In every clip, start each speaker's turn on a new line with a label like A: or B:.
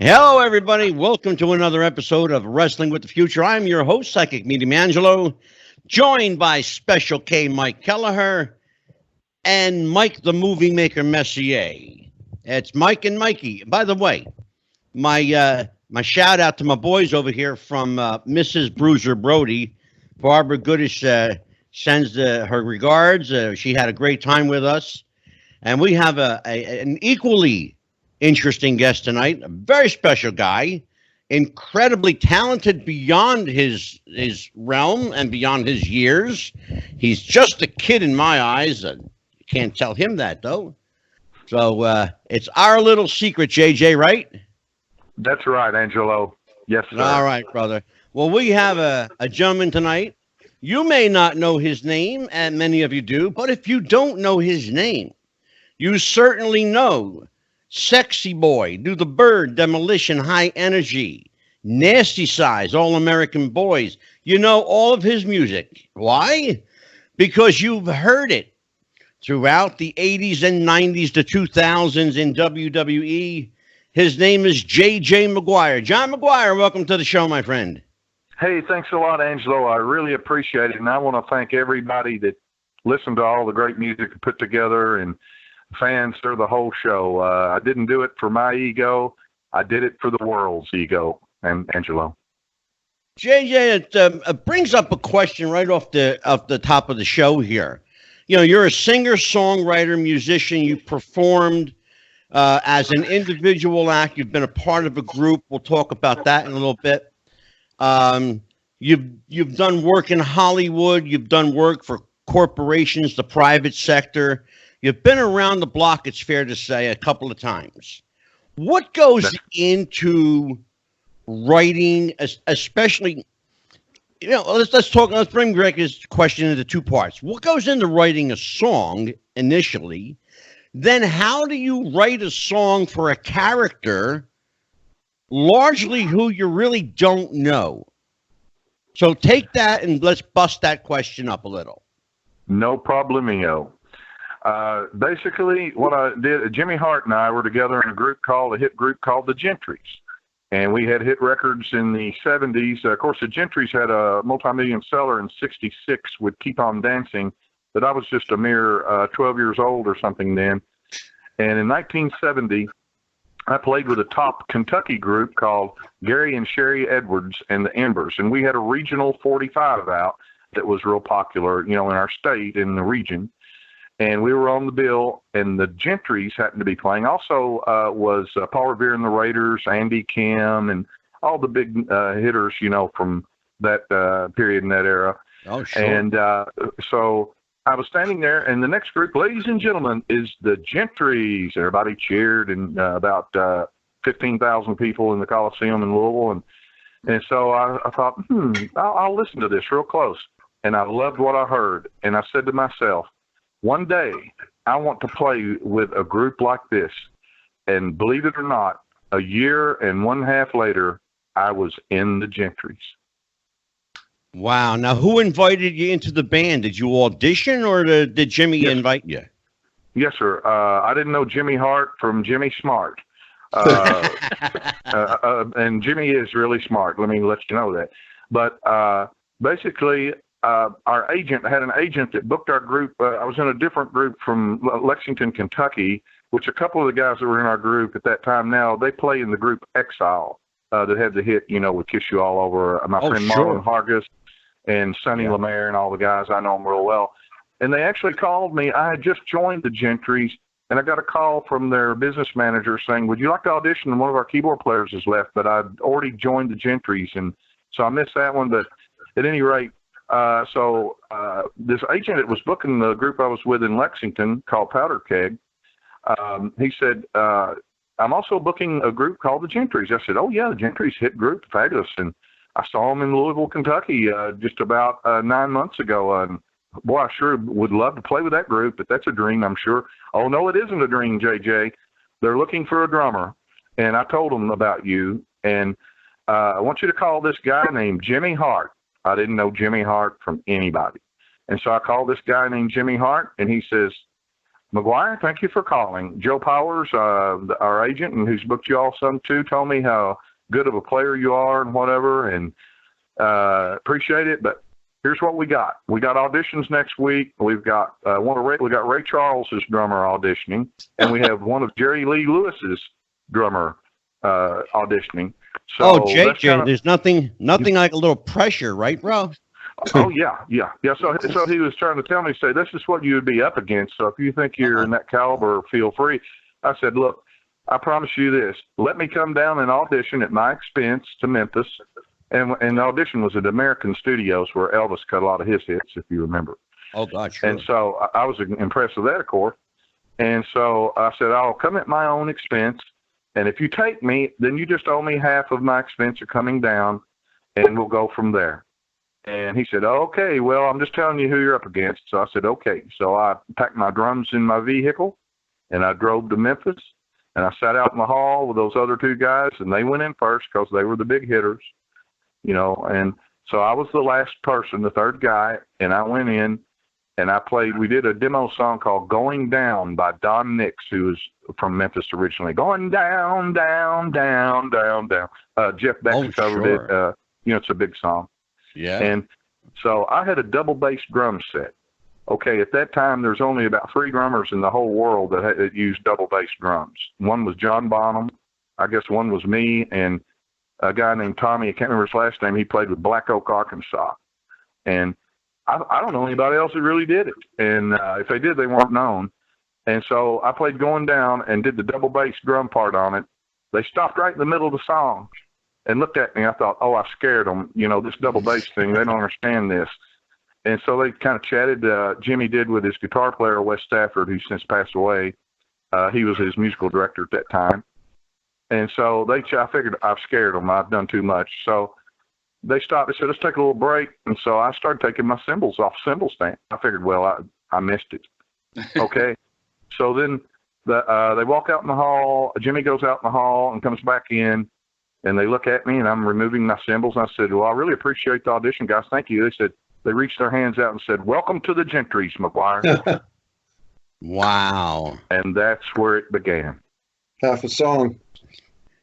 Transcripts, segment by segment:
A: Hello, everybody. Welcome to another episode of Wrestling with the Future. I'm your host, Psychic Medium Angelo, joined by Special K Mike Kelleher and Mike the Movie Maker Messier. It's Mike and Mikey. By the way, my shout out to my boys over here from Mrs. Bruiser Brody. Barbara Goodish sends her regards. She had a great time with us. And we have an equally interesting guest tonight, a very special guy, incredibly talented beyond his realm and beyond his years. He's just a kid in my eyes. You can't tell him that, though. So it's our little secret, JJ, right?
B: That's right, Angelo. Yes, sir.
A: All right, brother. Well, we have a gentleman tonight. You may not know his name, and many of you do, but if you don't know his name, you certainly know Sexy Boy, Do the Bird, Demolition, High Energy, Nasty Size, All American Boys. You know all of his music. Why? Because you've heard it throughout the 80s and 90s to 2000s in WWE. His name is J.J. Maguire. John Maguire, welcome to the show, my friend.
B: Hey, thanks a lot, Angelo. I really appreciate it. And I want to thank everybody that listened to all the great music I put together and fans through the whole show. I didn't do it for my ego. I did it for the world's ego, and Angelo.
A: JJ, it brings up a question right off the top of the show here. You know, you're a singer, songwriter, musician. You performed as an individual act. You've been a part of a group. We'll talk about that in a little bit. You've done work in Hollywood. You've done work for corporations, the private sector. You've been around the block, it's fair to say, a couple of times. What goes into writing, especially, you know, let's bring Greg's question into two parts. What goes into writing a song initially? Then how do you write a song for a character, largely who you really don't know? So take that and let's bust that question up a little.
B: No problemo. Basically, what I did, Jimmy Hart and I were together in a hit group called the Gentrys. And we had hit records in the 70s. Of course, the Gentrys had a multi-million seller in 66 with Keep On Dancing, but I was just a mere 12 years old or something then. And in 1970, I played with a top Kentucky group called Gary and Sherry Edwards and the Embers. And we had a regional 45 out that was real popular, you know, in our state, in the region. And we were on the bill, and the Gentrys happened to be playing. Also was Paul Revere and the Raiders, Andy Kim, and all the big hitters, you know, from that period in that era.
A: Oh, sure.
B: And so I was standing there, and the next group, ladies and gentlemen, is the Gentrys. Everybody cheered, and about 15,000 people in the Coliseum in Louisville. And so I thought, I'll listen to this real close. And I loved what I heard. And I said to myself, one day, I want to play with a group like this. And believe it or not, a year and 1.5 later, I was in the Gentrys.
A: Wow. Now, who invited you into the band? Did you audition or did Jimmy invite you?
B: Yes, sir. I didn't know Jimmy Hart from Jimmy Smart. And Jimmy is really smart. Let me let you know that. But basically, our agent had an agent that booked our group. I was in a different group from Lexington, Kentucky, which a couple of the guys that were in our group at that time now, they play in the group Exile that had the hit, you know, with Kiss You All Over. My friend Marlon Hargis and Sonny Lemaire and all the guys, I know them real well. And they actually called me. I had just joined the Gentrys, and I got a call from their business manager saying, would you like to audition? And one of our keyboard players has left, but I'd already joined the Gentrys, and so I missed that one. But at any rate, so this agent that was booking the group I was with in Lexington called Powder Keg, he said, I'm also booking a group called the Gentrys. I said, oh, yeah, the Gentrys hit group, fabulous. And I saw them in Louisville, Kentucky just about 9 months ago. And boy, I sure would love to play with that group, but that's a dream, I'm sure. Oh, no, it isn't a dream, JJ. They're looking for a drummer. And I told them about you. And I want you to call this guy named Jimmy Hart. I didn't know Jimmy Hart from anybody. And so I called this guy named Jimmy Hart, and he says, Maguire, thank you for calling. Joe Powers, our agent and who's booked you all some too, told me how good of a player you are and whatever, and appreciate it. But here's what we got. We got auditions next week. We've got we got Ray Charles's drummer auditioning, and we have one of Jerry Lee Lewis's drummer auditioning. So
A: JJ, there's nothing like a little pressure, right, bro?
B: Oh yeah. So he was trying to tell me, say, this is what you would be up against. So if you think you're in that caliber, feel free. I said, look, I promise you this. Let me come down and audition at my expense to Memphis. And the audition was at American Studios where Elvis cut a lot of his hits, if you remember.
A: Oh, God, sure.
B: And so I was impressed with that, of course. And so I said, I'll come at my own expense. And if you take me, then you just owe me half of my expense of coming down, and we'll go from there. And he said, okay, well, I'm just telling you who you're up against. So I said, okay. So I packed my drums in my vehicle, and I drove to Memphis, and I sat out in the hall with those other two guys, and they went in first because they were the big hitters, you know. And so I was the last person, the third guy, and I went in, and I played. We did a demo song called Going Down by Don Nix, who was from Memphis originally. Going down, down, down, down, down. Jeff Beck covered it. You know, it's a big song.
A: Yeah.
B: And so I had a double bass drum set. Okay, at that time, there's only about 3 drummers in the whole world that used double bass drums. One was John Bonham. I guess one was me, and a guy named Tommy. I can't remember his last name. He played with Black Oak, Arkansas. And I don't know anybody else that really did it. And if they did, they weren't known. And so I played Going Down and did the double bass drum part on it. They stopped right in the middle of the song and looked at me. I thought, oh, I scared them. You know, this double bass thing, they don't understand this. And so they kind of chatted. Jimmy did with his guitar player, Wes Stafford, who's since passed away. He was his musical director at that time. And so I figured I've scared them. I've done too much. So they stopped. They said, let's take a little break. And so I started taking my cymbals off cymbal stand. I figured, well, I missed it. Okay. So then they walk out in the hall. Jimmy goes out in the hall and comes back in. And they look at me, and I'm removing my cymbals. And I said, well, I really appreciate the audition, guys. Thank you. They said, they reached their hands out and said, welcome to the Gentrys, Maguire.
A: Wow.
B: And that's where it began.
C: Half a song.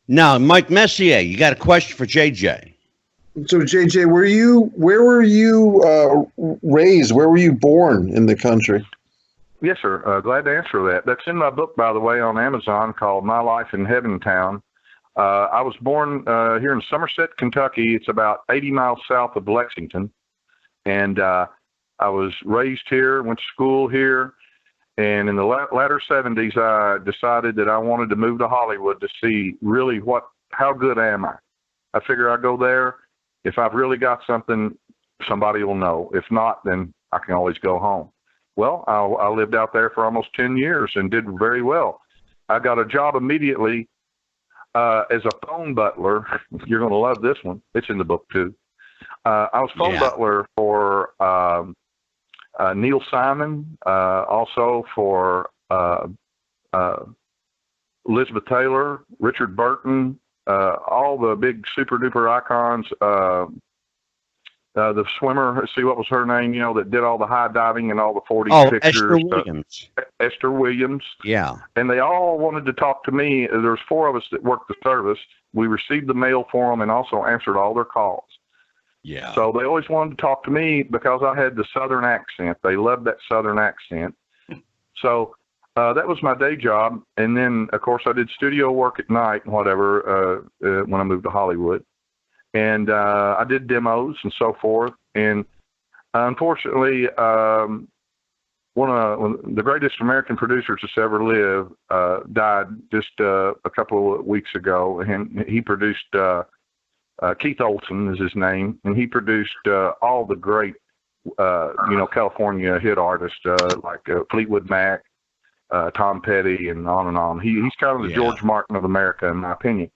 A: Now, Mike Messier, you got a question for JJ.
C: So, JJ, where were you raised? Where were you born in the country?
B: Yes, sir. Glad to answer that. That's in my book, by the way, on Amazon called My Life in Heaventown. I was born here in Somerset, Kentucky. It's about 80 miles south of Lexington. And I was raised here, went to school here. And in the latter 70s, I decided that I wanted to move to Hollywood to see really how good am I. I figure I go there. If I've really got something, somebody will know. If not, then I can always go home. Well, I lived out there for almost 10 years and did very well. I got a job immediately as a phone butler. You're going to love this one. It's in the book, too. I was phone butler for Neil Simon, also for Elizabeth Taylor, Richard Burton, all the big super duper icons. The swimmer, see what was her name, that did all the high diving and all the 40 pictures.
A: Esther Williams.
B: Esther Williams.
A: Yeah.
B: And they all wanted to talk to me. There's 4 of us that worked the service. We received the mail for them and also answered all their calls.
A: Yeah.
B: So they always wanted to talk to me because I had the Southern accent. They loved that Southern accent. So that was my day job. And then, of course, I did studio work at night and whatever when I moved to Hollywood. And I did demos and so forth. And unfortunately, one of the greatest American producers that's ever lived died just a couple of weeks ago. And he produced Keith Olsen is his name, and he produced all the great, California hit artists like Fleetwood Mac, Tom Petty, and on and on. He's kind of the George Martin of America, in my opinion.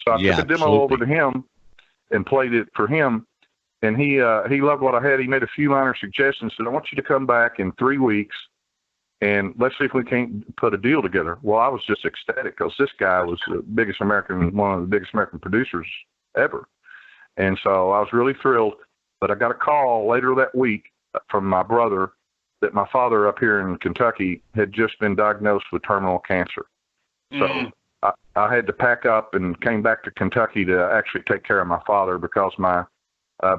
B: So I took a demo over to him and played it for him, and he loved what I had. He made a few minor suggestions. Said, I want you to come back in 3 weeks, and let's see if we can't put a deal together. Well, I was just ecstatic because this guy was one of the biggest American producers ever. And so I was really thrilled. But I got a call later that week from my brother that my father up here in Kentucky had just been diagnosed with terminal cancer. So I had to pack up and came back to Kentucky to actually take care of my father because my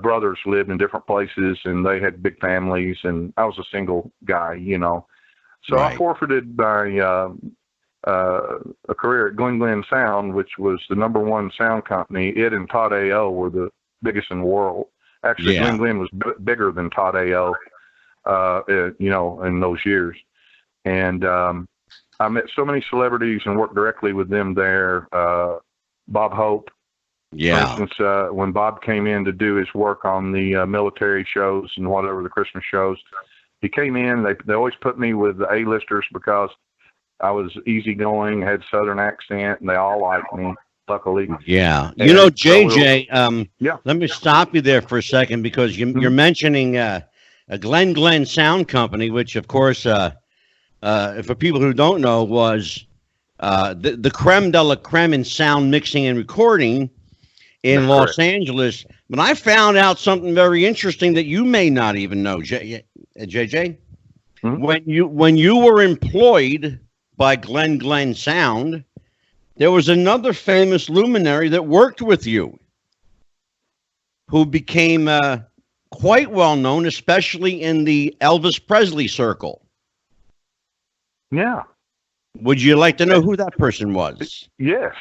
B: brothers lived in different places and they had big families, and I was a single guy, you know. So I forfeited my a career at Glen Sound, which was the #1 sound company. It and Todd A.O. were the biggest in the world. Actually, Glen was bigger than Todd A.O., you know, in those years. And I met so many celebrities and worked directly with them there. Bob Hope. For instance, when Bob came in to do his work on the military shows and whatever, the Christmas shows, he came in. They always put me with the A-listers because I was easygoing, had Southern accent, and they all liked me, luckily.
A: Yeah.
B: And
A: you know, JJ,
B: yeah.
A: Let me stop you there for a second because you're mentioning a Glen Sound Company, which, of course, for people who don't know, was the creme de la creme in sound mixing and recording in Los Angeles. But I found out something very interesting that you may not even know, JJ. When you were employed by Glen Sound, there was another famous luminary that worked with you who became quite well known, especially in the Elvis Presley circle.
B: Yeah.
A: Would you like to know who that person was?
B: Yes.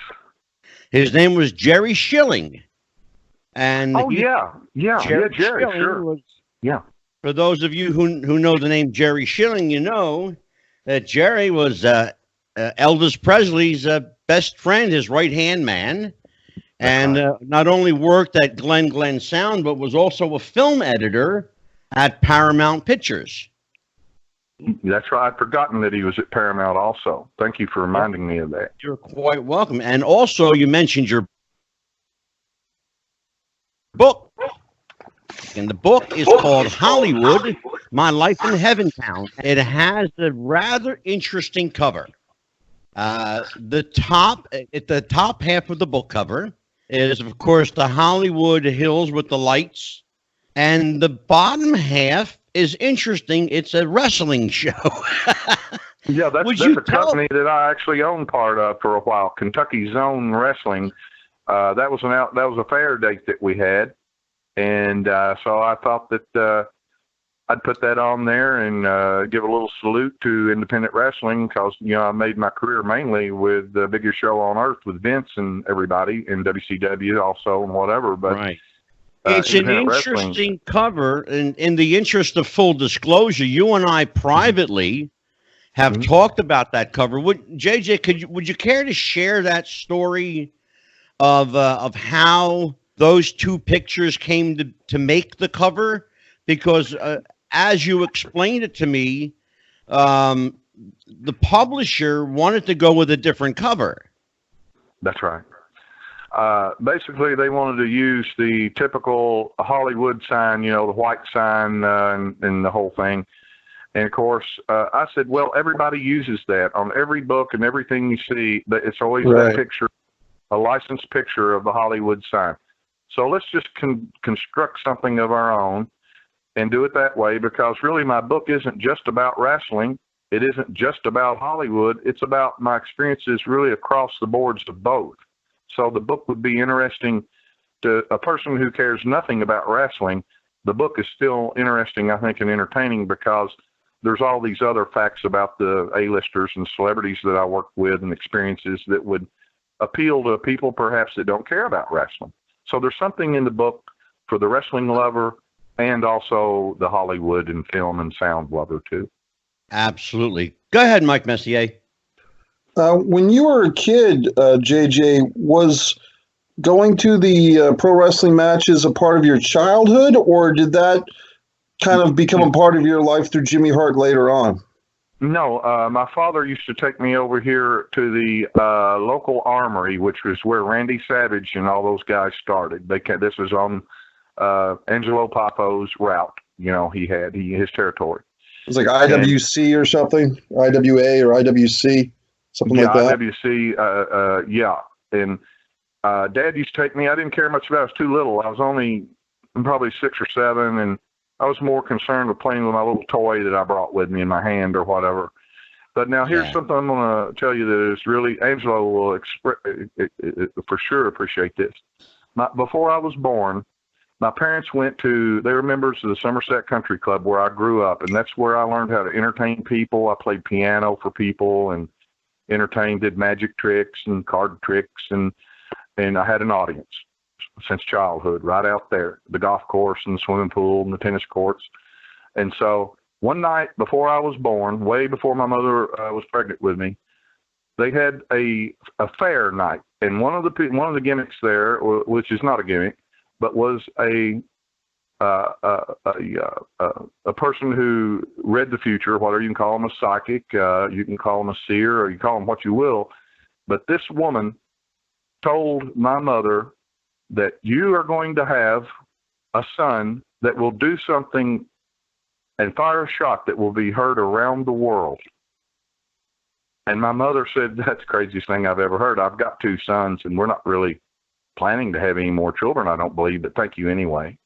A: His name was Jerry Schilling. And
B: Jerry, sure.
A: Was, for those of you who know the name Jerry Schilling, you know that Jerry was Elvis Presley's best friend, his right-hand man, and not only worked at Glen Sound, but was also a film editor at Paramount Pictures.
B: That's right. I'd forgotten that he was at Paramount also. Thank you for reminding me of that.
A: You're quite welcome. And also, you mentioned your book. And the book is called Hollywood, My Life in Heaven Town. It has a rather interesting cover. At the top half of the book cover is, of course, the Hollywood Hills with the lights. And the bottom half is interesting. It's a wrestling show.
B: Yeah, that's a company that I actually owned part of for a while, Kentucky Zone Wrestling. That was a fair date that we had. And so I thought that I'd put that on there and give a little salute to independent wrestling because, you know, I made my career mainly with the biggest show on earth with Vince and everybody, and WCW also and whatever. But
A: it's an interesting cover. And in the interest of full disclosure, you and I privately have talked about that cover. JJ, would you care to share that story of how those two pictures came to make the cover? Because as you explained it to me, the publisher wanted to go with a different cover.
B: That's right. Basically, they wanted to use the typical Hollywood sign, you know, the white sign and the whole thing. And, of course, I said, well, everybody uses that. On every book and everything you see, it's always that picture, a licensed picture of the Hollywood sign. So let's just construct something of our own and do it that way, because really my book isn't just about wrestling. It isn't just about Hollywood. It's about my experiences really across the boards of both. So the book would be interesting to a person who cares nothing about wrestling. The book is still interesting, I think, and entertaining because there's all these other facts about the A-listers and celebrities that I work with and experiences that would appeal to people perhaps that don't care about wrestling. So there's something in the book for the wrestling lover and also the Hollywood and film and sound lover too.
A: Absolutely. Go ahead, Mike Messier.
C: When you were a kid, JJ, was going to the pro wrestling matches a part of your childhood, or did that kind of become a part of your life through Jimmy Hart later on?
B: No, my father used to take me over here to the local armory, which was where Randy Savage and all those guys started. This was on Angelo Papo's route. You know, his territory. It was
C: like IWC or something, IWA or IWC, something like that.
B: IWC, yeah. And Dad used to take me. I didn't care much about it. I was too little. I was only probably 6 or 7, and I was more concerned with playing with my little toy that I brought with me in my hand or whatever. But now here's something I'm going to tell you that is really, Angelo will for sure appreciate this. Before I was born, my parents they were members of the Somerset Country Club where I grew up, and that's where I learned how to entertain people. I played piano for people and did magic tricks and card tricks, and I had an audience since childhood right out there, the golf course and the swimming pool and the tennis courts. And so one night before I was born, way before my mother was pregnant with me, they had a fair night, and one of the gimmicks there, which is not a gimmick, but was a person who read the future, whatever you can call them, a psychic, you can call them a seer, or you call them what you will. But this woman told my mother that you are going to have a son that will do something and fire a shot that will be heard around the world. And my mother said, that's the craziest thing I've ever heard. I've got 2 sons, and we're not really planning to have any more children, I don't believe, but thank you anyway.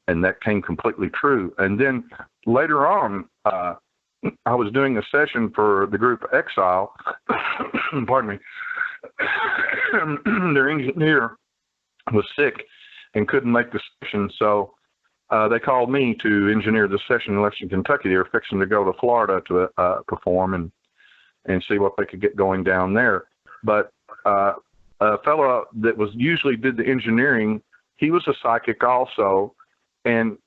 B: And that came completely true. And then later on, I was doing a session for the group Exile. Pardon me. Their engineer was sick and couldn't make the session, so they called me to engineer the session in Lexington, Kentucky. They were fixing to go to Florida to perform and see what they could get going down there. But a fellow that usually did the engineering, he was a psychic also, and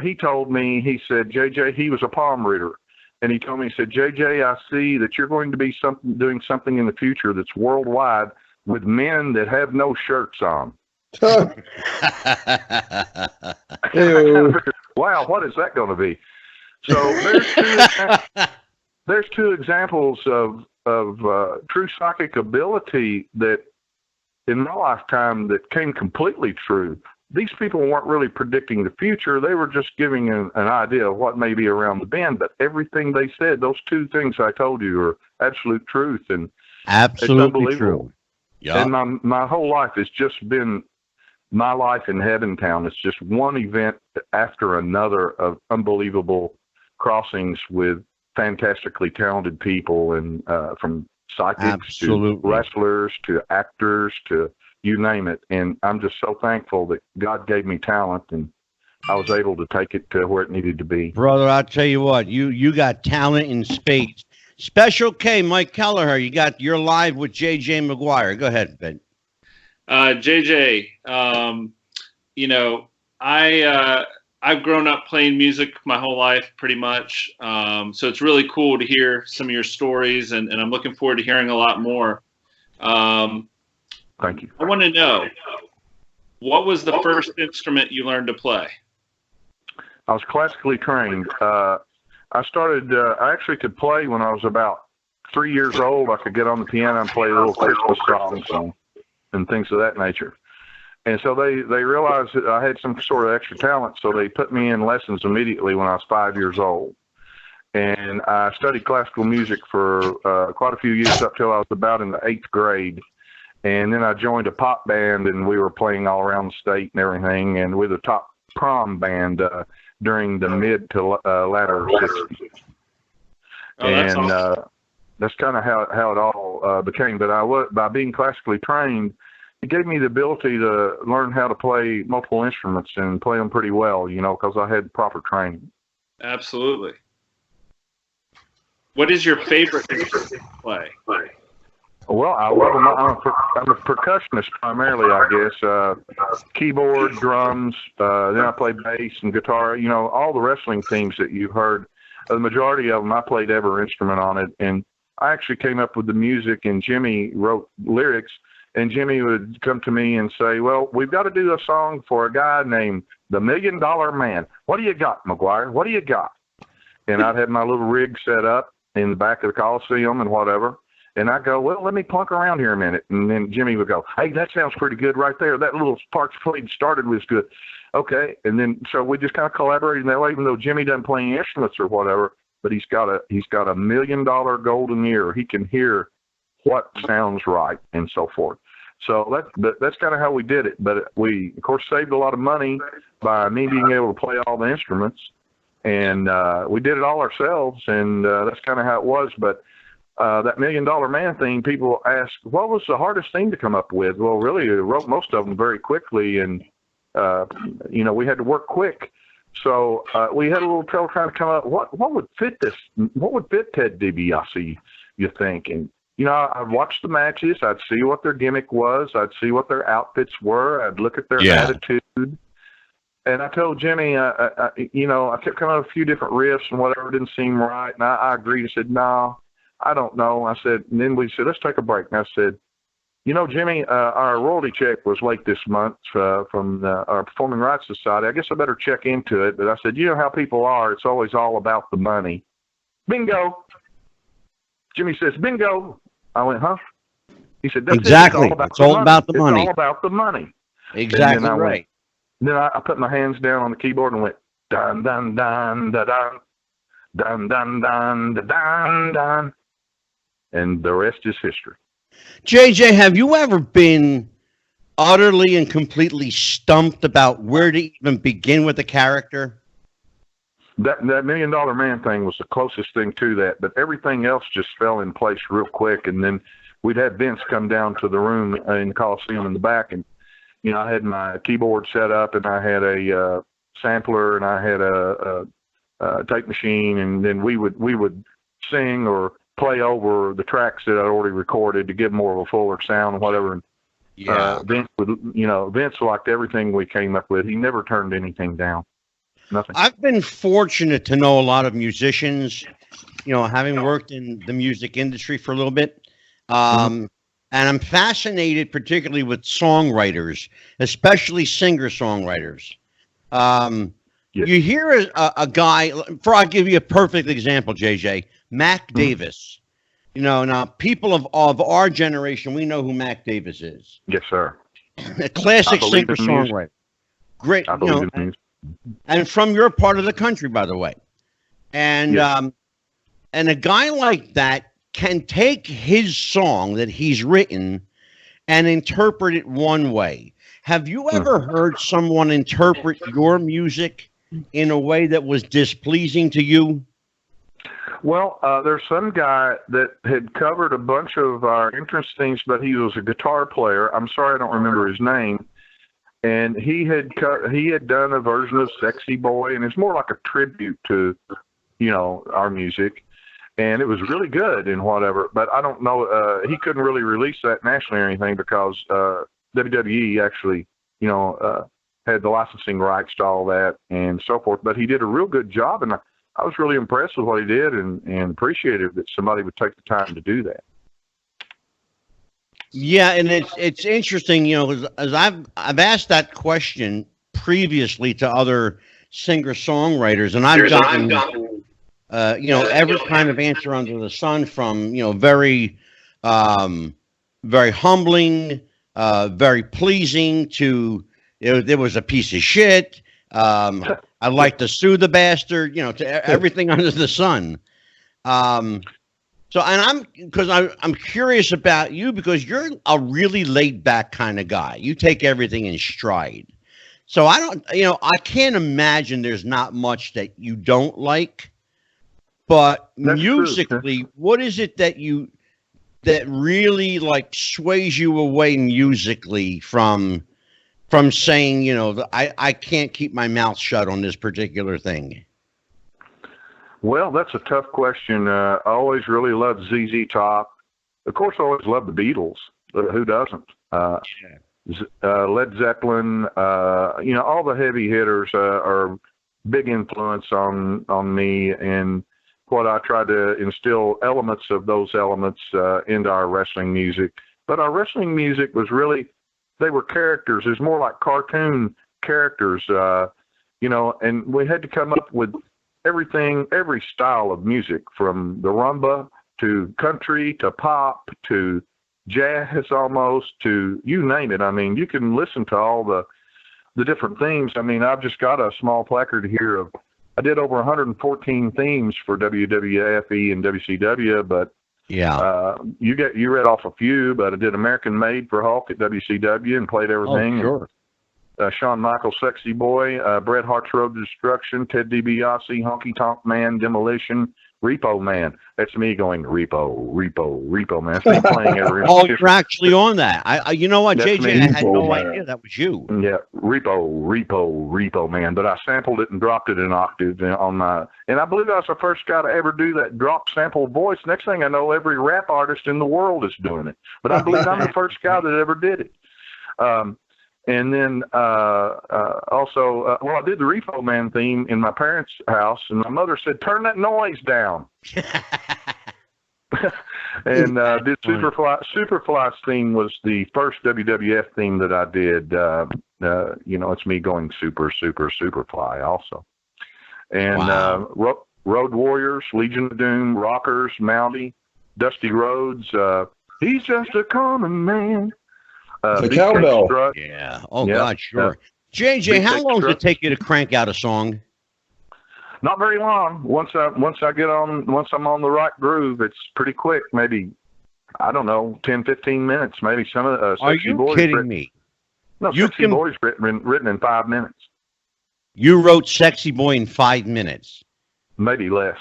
B: he told me, he said, JJ, he was a palm reader, and he told me, he said, JJ, I see that you're going to be doing something in the future that's worldwide with men that have no shirts on. Wow, what is that going to be? So there's two examples of true psychic ability that in my lifetime that came completely true. These people weren't really predicting the future. They were just giving an idea of what may be around the bend. But everything they said, those 2 things I told you, are absolute truth. And
A: absolutely true.
B: Yeah. And my whole life has just been my life in Heaven Town. It's just one event after another of unbelievable crossings with fantastically talented people, and from psychics to wrestlers to actors to you name it. And I'm just so thankful that God gave me talent, and I was able to take it to where it needed to be.
A: Brother, I'll tell you what, you got talent in spades. Special K, Mike Kelleher, you're live with JJ Maguire. Go ahead, Ben.
D: JJ, I've grown up playing music my whole life pretty much. So it's really cool to hear some of your stories, and I'm looking forward to hearing a lot more.
B: Thank you.
D: I want to know, what was the first instrument you learned to play?
B: I was classically trained. I actually could play when I was about 3 years old. I could get on the piano and play little Christmas songs and things of that nature. And so they realized that I had some sort of extra talent, so they put me in lessons immediately when I was 5 years old. And I studied classical music for quite a few years up till I was about in the 8th grade. And then I joined a pop band, and we were playing all around the state and everything, and we were the top prom band during the mid to latter 60s. That's awesome. That's kind of how it all became. But by being classically trained, it gave me the ability to learn how to play multiple instruments and play them pretty well, because I had proper training.
D: Absolutely. What is your favorite instrument to play?
B: Well, I love them. I'm a percussionist primarily, I guess. Keyboard, drums, then I play bass and guitar. All the wrestling themes that you've heard, the majority of them, I played every instrument on it. And I actually came up with the music, and Jimmy wrote lyrics. And Jimmy would come to me and say, well, we've got to do a song for a guy named the $1 Million Man. What do you got, Maguire? What do you got? And I'd have my little rig set up in the back of the Coliseum and whatever. And I go, well, let me plunk around here a minute. And then Jimmy would go, hey, that sounds pretty good right there. That little Sparks Fleet started was good. Okay. And then so we just kind of collaborated in that way, even though Jimmy doesn't play any instruments or whatever, but he's got a $1 million golden ear. He can hear what sounds right and so forth. So that's kind of how we did it. But we, of course, saved a lot of money by me being able to play all the instruments. And we did it all ourselves, and that's kind of how it was. But that $1 Million Man thing, people ask, what was the hardest thing to come up with? Well, really, I wrote most of them very quickly, and, we had to work quick. So we had a little trouble trying to come up, what would fit Ted DiBiase, you think? And, I'd watch the matches. I'd see what their gimmick was. I'd see what their outfits were. I'd look at their attitude. And I told Jimmy, I kept coming up with a few different riffs and whatever didn't seem right. And I agreed. I said, no, I don't know. I said, and then we said, let's take a break. And I said, Jimmy, our royalty check was late this month from our Performing Rights Society. I guess I better check into it. But I said, you know how people are. It's always all about the money. Bingo. Jimmy says, bingo. I went, huh? He said, that's
A: exactly.
B: It.
A: It's all about the money.
B: It's all about the money.
A: Exactly right.
B: Then I put my hands down on the keyboard and went, dun, dun, dun, da, dun, dun, dun, dun, da, dun, dun. And the rest is history.
A: JJ, have you ever been utterly and completely stumped about where to even begin with the character?
B: That $1 Million Man thing was the closest thing to that, but everything else just fell in place real quick. And then we'd had Vince come down to the room in the Coliseum in the back, and I had my keyboard set up, and I had a sampler, and I had a tape machine, and then we would sing or play over the tracks that I'd already recorded to give more of a fuller sound and whatever. And Vince liked everything we came up with. He never turned anything down. Nothing.
A: I've been fortunate to know a lot of musicians, having worked in the music industry for a little bit. And I'm fascinated particularly with songwriters, especially singer-songwriters. You hear a guy, I'll give you a perfect example, JJ, Mac Davis. Now people of our generation, we know who Mac Davis is.
B: Yes, sir.
A: A classic singer-songwriter. Great, and from your part of the country, by the way. And and a guy like that can take his song that he's written and interpret it one way. Have you ever heard someone interpret your music in a way that was displeasing to you?
B: Well, there's some guy that had covered a bunch of our entrance themes, but he was a guitar player. I'm sorry, I don't remember his name. And he had done a version of Sexy Boy, and it's more like a tribute to, our music. And it was really good and whatever. But I don't know, he couldn't really release that nationally or anything because WWE actually, had the licensing rights to all that and so forth. But he did a real good job, and I was really impressed with what he did and appreciated that somebody would take the time to do that.
A: Yeah, and it's interesting, as I've asked that question previously to other singer-songwriters, and I've gotten every kind of answer under the sun, from very very humbling, very pleasing, to there was a piece of shit. I'd like to sue the bastard, to everything under the sun. So, and I'm curious about you because you're a really laid back kind of guy. You take everything in stride. So I can't imagine there's not much that you don't like, but that's musically, true. What is it that really like sways you away musically from saying, I can't keep my mouth shut on this particular thing?
B: Well, that's a tough question. I always really loved ZZ Top. Of course, I always loved the Beatles. Who doesn't? Led Zeppelin, all the heavy hitters are big influence on me, and what I try to instill elements of those elements into our wrestling music. But our wrestling music was really, they were characters. It was more like cartoon characters, and we had to come up with everything, every style of music, from the rumba to country to pop to jazz, almost to you name it. I mean, you can listen to all the different themes. I mean, I've just got a small placard here I did over 114 themes for WWFE and WCW, but
A: Yeah.
B: You read off a few, but I did American Made for Hulk at WCW and played everything.
A: Oh, sure.
B: Shawn Michaels, Sexy Boy, Bret Hart's Road to Destruction, Ted DiBiase, Honky Tonk Man, Demolition, Repo Man. That's me going Repo Man. That's me playing every.
A: Oh, you're actually on that. You know what,
B: That's
A: JJ?
B: me.
A: I had no
C: Repo Man.
A: idea that was you.
B: Yeah, Repo Man. But I sampled it and dropped it in octaves on my. And I believe I was the first guy to ever do that drop sample voice. Next thing I know, every rap artist in the world is doing it. But I believe I'm the first guy that ever did it. And then also, I did the Repo Man theme in my parents' house, and my mother said, "Turn that noise down." And did Superfly's theme was the first WWF theme that I did. It's me going Superfly also. And
A: Wow.
B: Road Warriors, Legion of Doom, Rockers, Mountie, Dusty Rhodes. He's just a common man.
C: The cowbell.
B: Strut.
A: Yeah. Oh,
B: Yeah.
A: God, sure. JJ, how long does it take you to crank out a song?
B: Not very long. Once I'm on the right groove, it's pretty quick. Maybe, I don't know, 10, 15 minutes. Maybe some of the
A: Are
B: Sexy
A: you
B: Boys
A: kidding me?
B: No, Sexy Boys written in 5 minutes.
A: You wrote Sexy Boy in 5 minutes.
B: Maybe less.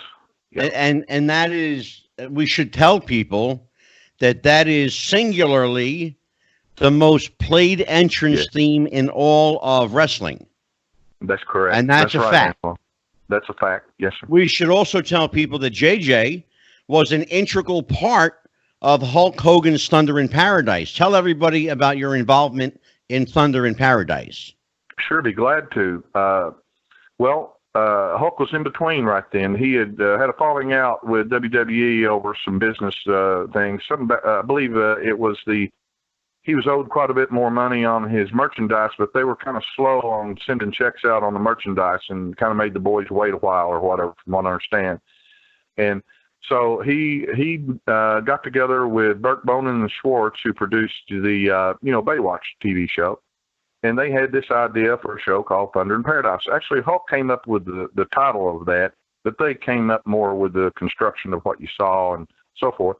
B: Yeah.
A: And that is, we should tell people that is singularly the most played entrance theme in all of wrestling.
B: That's correct.
A: And that's a
B: right,
A: fact.
B: Angelo. That's a fact. Yes, sir.
A: We should also tell people that JJ was an integral part of Hulk Hogan's Thunder in Paradise. Tell everybody about your involvement in Thunder in Paradise.
B: Sure, be glad to. Hulk was in between right then. He had had a falling out with WWE over some business things. I believe it was he was owed quite a bit more money on his merchandise, but they were kind of slow on sending checks out on the merchandise and kind of made the boys wait a while or whatever, from what I understand. And so he got together with Burt Bonin and Schwartz, who produced the Baywatch TV show, and they had this idea for a show called Thunder in Paradise. Actually, Hulk came up with the title of that, but they came up more with the construction of what you saw and so forth.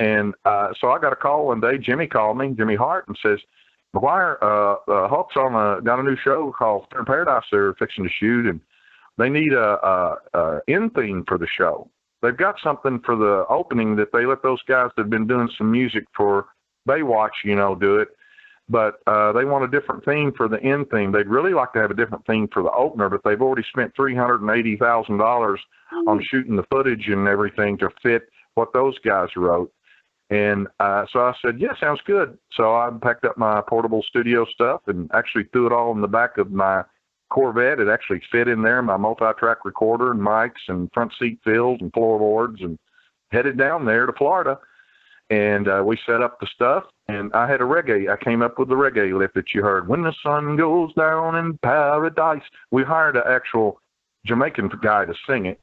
B: And so I got a call one day. Jimmy called me, Jimmy Hart, and says, "Maguire, Hulk's got a new show called Thunder in Paradise they're fixing to shoot, and they need a end theme for the show. They've got something for the opening that they let those guys that have been doing some music for Baywatch, do it, but they want a different theme for the end theme. They'd really like to have a different theme for the opener, but they've already spent $380,000 on shooting the footage and everything to fit what those guys wrote." And so I said, "Yeah, sounds good." So I packed up my portable studio stuff and actually threw it all in the back of my Corvette. It actually fit in there, my multi-track recorder and mics and front seat fills and floorboards, and headed down there to Florida. And we set up the stuff, and I had I came up with the reggae lift that you heard. When the sun goes down in paradise. We hired an actual Jamaican guy to sing it,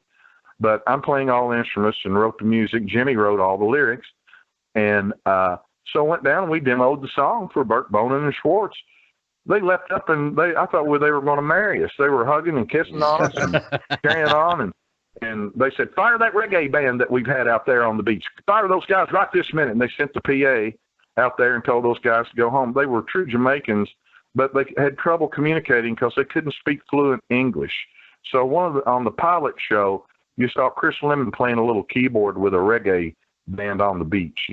B: but I'm playing all the instruments and wrote the music. Jimmy wrote all the lyrics. And so I went down and we demoed the song for Burt Bonin and Schwartz. They leapt up and I thought they were going to marry us. They were hugging and kissing on us and carrying on. And they said, "Fire that reggae band that we've had out there on the beach. Fire those guys right this minute." And they sent the PA out there and told those guys to go home. They were true Jamaicans, but they had trouble communicating because they couldn't speak fluent English. So on the pilot show, you saw Chris Lemon playing a little keyboard with a reggae band on the beach,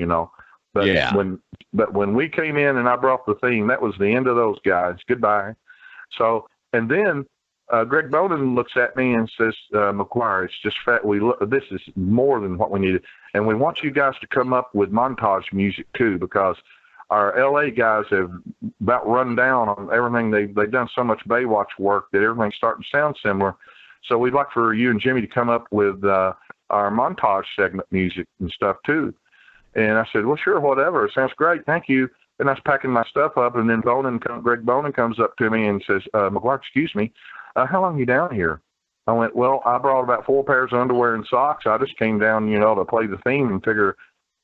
B: But
A: yeah.
B: when we came in and I brought the theme, that was the end of those guys. Goodbye. So, and then Greg Bonin looks at me and says, "Maguire, it's just this is more than what we needed, and we want you guys to come up with montage music too, because our LA guys have about run down on everything. They've done so much Baywatch work that everything's starting to sound similar. So we'd like for you and Jimmy to come up with our montage segment music and stuff too." And I said, "Well, sure, whatever. It sounds great. Thank you." And I was packing my stuff up, and then Greg Bonin comes up to me and says, "Maguire, excuse me, how long are you down here?" I went, "Well, I brought about 4 pairs of underwear and socks. I just came down, to play the theme and figure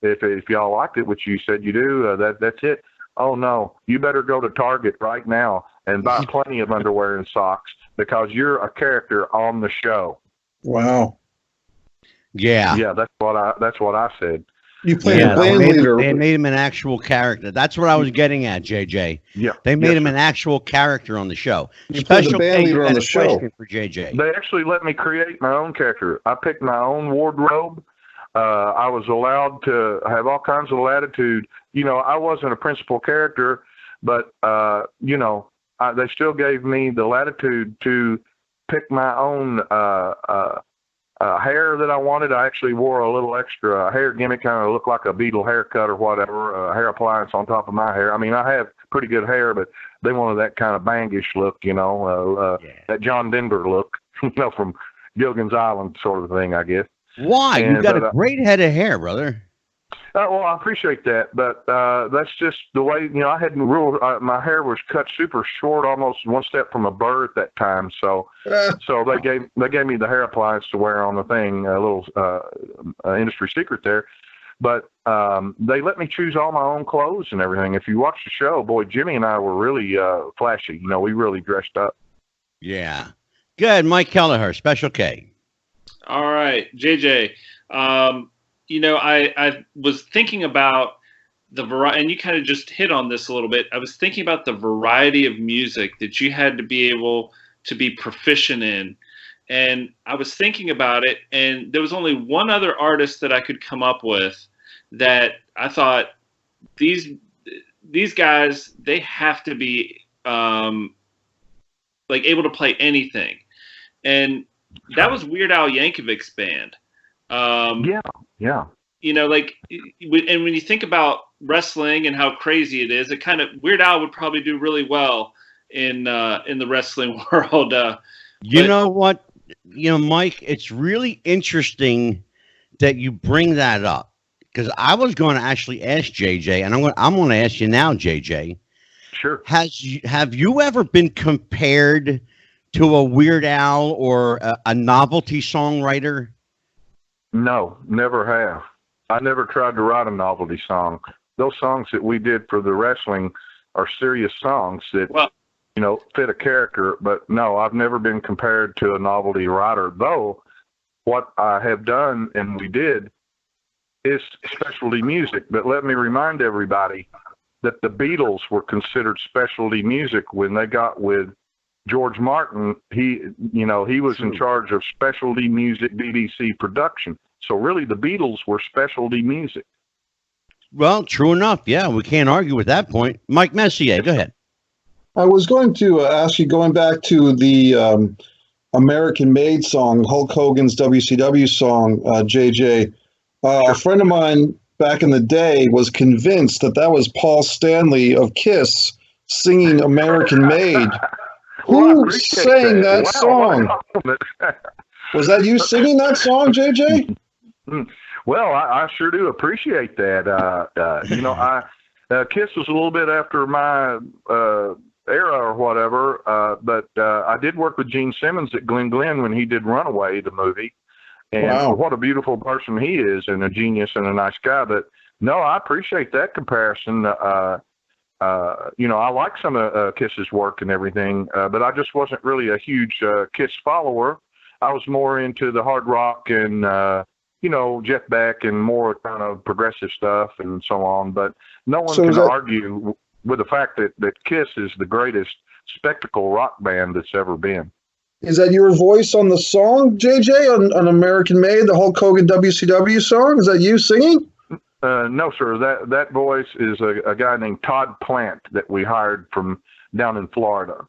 B: if y'all liked it, which you said you do, that's it." "Oh, no, you better go to Target right now and buy plenty of underwear and socks because you're a character on the show."
C: Wow.
A: Yeah.
B: Yeah, that's what I said.
C: You played
A: Yeah,
C: the band leader.
A: they made him an actual character. That's what I was getting at, JJ.
B: Yeah.
A: They made
B: Yes,
A: him
B: sir.
A: an actual character on the show.
C: You played the band
A: K,
C: leader
A: you
C: on
A: had
C: the
A: a
C: show.
A: question for JJ.
B: They actually let me create my own character. I picked my own wardrobe. I was allowed to have all kinds of latitude. You know, I wasn't a principal character, but, you know, they still gave me the latitude to pick my own hair that I wanted. I actually wore a little extra hair gimmick, kind of looked like a Beatle haircut or whatever, hair appliance on top of my hair. I mean, I have pretty good hair, but they wanted that kind of bangish look, you know, that John Denver look, you know, from Gilligan's Island sort of thing, I guess.
A: Why? You've got a great head of hair, brother.
B: Well, I appreciate that, but that's just the way, you know, I hadn't ruled. My hair was cut super short, almost one step from a burr at that time. So they gave me the hair appliance to wear on the thing, a little industry secret there. But they let me choose all my own clothes and everything. If you watch the show, boy, Jimmy and I were really flashy. You know, we really dressed up.
A: Yeah. Good. Mike Kelleher, Special K.
D: All right, JJ. You know, I was thinking about the variety, and you kind of just hit on this a little bit. I was thinking about the variety of music that you had to be able to be proficient in. And I was thinking about it, and there was only one other artist that I could come up with that I thought these guys, they have to be like able to play anything. And that was Weird Al Yankovic's band.
B: Yeah.
D: You know, like, and when you think about wrestling and how crazy it is, it kind of Weird Al would probably do really well in the wrestling world.
A: You know what? You know, Mike, it's really interesting that you bring that up, because I was going to actually ask JJ, and I'm going to ask you now, JJ.
B: Sure.
A: Have you ever been compared to a Weird Al or a novelty songwriter?
B: No, never have. I never tried to write a novelty song. Those songs that we did for the wrestling are serious songs that, you know, fit a character. But no, I've never been compared to a novelty writer, though what I have done, and we did, is specialty music. But let me remind everybody that the Beatles were considered specialty music when they got with George Martin. He was in charge of specialty music, BBC production. So really the Beatles were specialty music.
A: Well, true enough. Yeah, we can't argue with that point. Mike Messier, go ahead.
C: I was going to ask you, going back to the American Made song, Hulk Hogan's WCW song, JJ. A friend of mine back in the day was convinced that was Paul Stanley of Kiss singing American Made. Who sang that song? Was that you singing that song, JJ?
B: Well, I sure do appreciate that. You know, Kiss was a little bit after my era or whatever, but I did work with Gene Simmons at Glen Glen when he did Runaway, the movie. And what a beautiful person he is, and a genius and a nice guy. But no, I appreciate that comparison. You know, I like some of Kiss's work and everything, but I just wasn't really a huge Kiss follower. I was more into the hard rock and, you know, Jeff Beck and more kind of progressive stuff and so on. But no one can argue with the fact that Kiss is the greatest spectacle rock band that's ever been.
C: Is that your voice on the song, JJ, on American Made, the Hulk Hogan WCW song? Is that you singing?
B: No, sir. That voice is a guy named Todd Plant that we hired from down in Florida.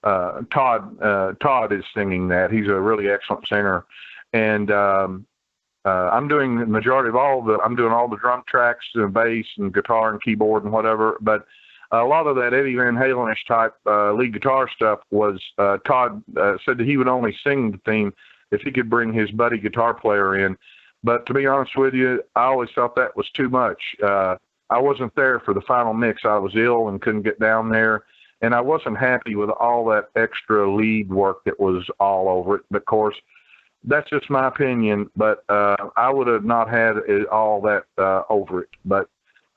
B: Todd is singing that. He's a really excellent singer, and I'm doing the majority of I'm doing all the drum tracks and bass and guitar and keyboard and whatever. But a lot of that Eddie Van Halen-ish type lead guitar stuff was Todd said that he would only sing the theme if he could bring his buddy guitar player in. But to be honest with you, I always felt that was too much. I wasn't there for the final mix. I was ill and couldn't get down there. And I wasn't happy with all that extra lead work that was all over it. But of course, that's just my opinion. But I would have not had all that over it. But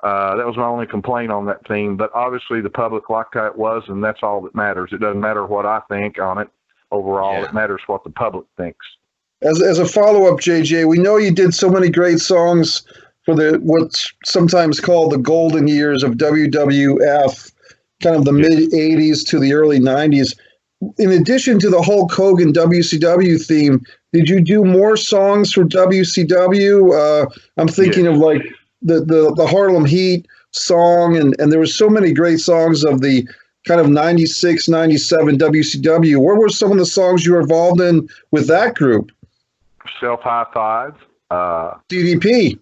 B: that was my only complaint on that theme. But obviously the public liked how it was, and that's all that matters. It doesn't matter what I think on it overall. It matters what the public thinks.
C: As a follow-up, JJ, we know you did so many great songs for the what's sometimes called the golden years of WWF, kind of the mid 80s to the early 90s. In addition to the Hulk Hogan WCW theme, did you do more songs for WCW? I'm thinking of like the Harlem Heat song, and there were so many great songs of the kind of 96, 97 WCW. What were some of the songs you were involved in with that group?
B: Self High Five.
C: DDP.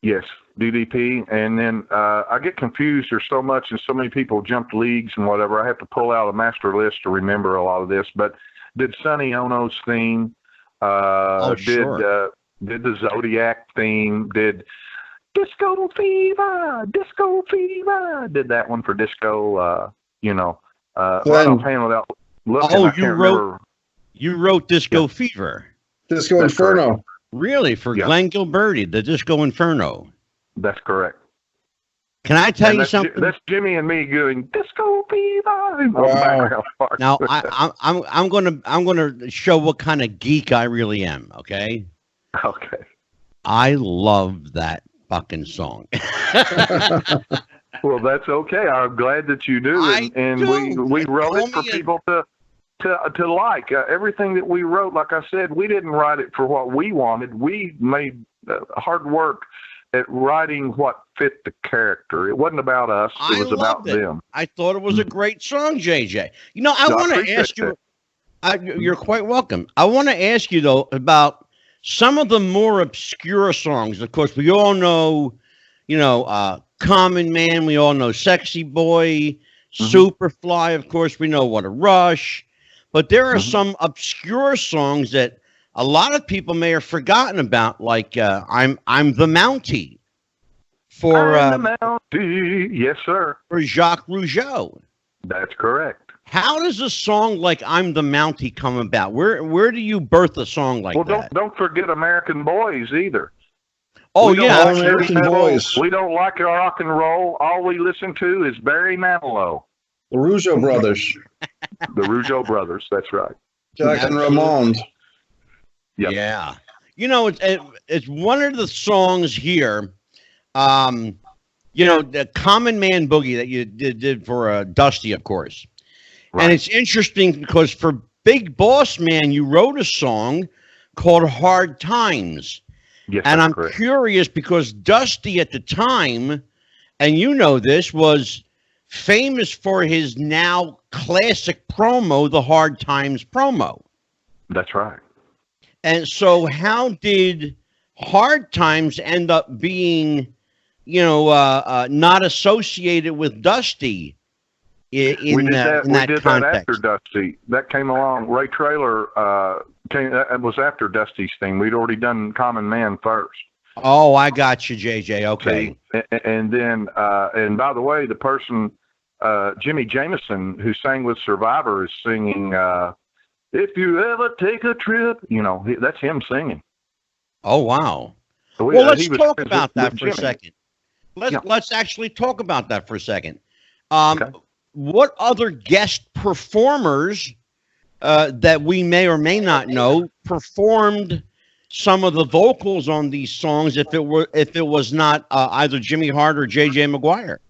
B: Yes, DDP. And then I get confused. There's so much and so many people jumped leagues and whatever. I have to pull out a master list to remember a lot of this. But did Sonny Ono's theme.
A: Sure.
B: Did the Zodiac theme. Did Disco Fever. Did that one for disco. Right offhand without looking. I can't remember.
A: You wrote Disco Fever.
C: Disco
B: That's
C: Inferno.
B: Correct.
A: Really? For Glenn Gilberti, the Disco Inferno.
B: That's correct.
A: Can I tell you something?
B: That's Jimmy and me doing Disco Fever.
C: Wow.
A: Now I'm gonna show what kind of geek I really am. Okay.
B: Okay.
A: I love that fucking song.
B: Well, that's okay. I'm glad that you do, we wrote it for people to like. Everything that we wrote, like I said, we didn't write it for what we wanted. We made hard work at writing what fit the character. It wasn't about us. It was about them.
A: I thought it was a great song, JJ. I want to ask you. You're quite welcome. I want to ask you though about some of the more obscure songs. Of course, we all know, Common Man. We all know Sexy Boy, Superfly. Of course, we know What a Rush. But there are some obscure songs that a lot of people may have forgotten about, like "I'm the Mountie" for
B: yes, sir,
A: for Jacques Rougeau.
B: That's correct.
A: How does a song like "I'm the Mountie" come about? Where do you birth a song like that?
B: Well, don't forget American Boys either.
A: Oh,
C: American Boys.
B: We don't like rock and roll. All we listen to is Barry Manilow.
C: The Rougeau brothers.
B: The Rougeau brothers. That's right.
C: Jack and Ramond.
B: Yep.
A: Yeah. It's one of the songs here. The Common Man Boogie that you did for Dusty, of course. Right. And it's interesting because for Big Boss Man, you wrote a song called Hard Times.
B: Yes,
A: and I'm
B: correct.
A: Curious because Dusty at the time, and this, was famous for his now classic promo, the Hard Times promo.
B: That's right.
A: And so how did Hard Times end up being, not associated with Dusty in that context?
B: We did that after Dusty. That came along. Ray Traylor it was after Dusty's thing. We'd already done Common Man first.
A: Oh, I got you, JJ. Okay.
B: And then, and by the way, the person, Jimmy Jameson, who sang with Survivor, is singing, "If you ever take a trip," that's him singing.
A: Oh, wow. So let's talk about that for a second. Let's actually talk about that for a second. Okay. What other guest performers that we may or may not know performed some of the vocals on these songs if it was not either Jimmy Hart or JJ Maguire?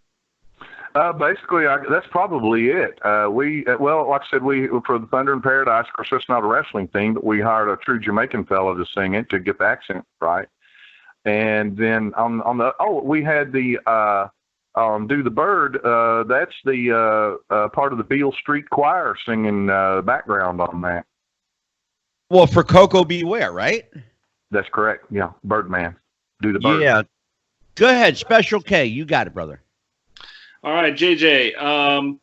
B: Basically, that's probably it. Like I said, for the Thunder in Paradise, of course, that's not a wrestling theme, but we hired a true Jamaican fellow to sing it to get the accent right. And then we had the Do the Bird. That's the part of the Beale Street Choir singing background on that.
A: Well, for Coco Beware, right?
B: That's correct. Yeah, Birdman. Do the Bird.
A: Yeah. Go ahead, Special K. You got it, brother.
D: All right, JJ. I'm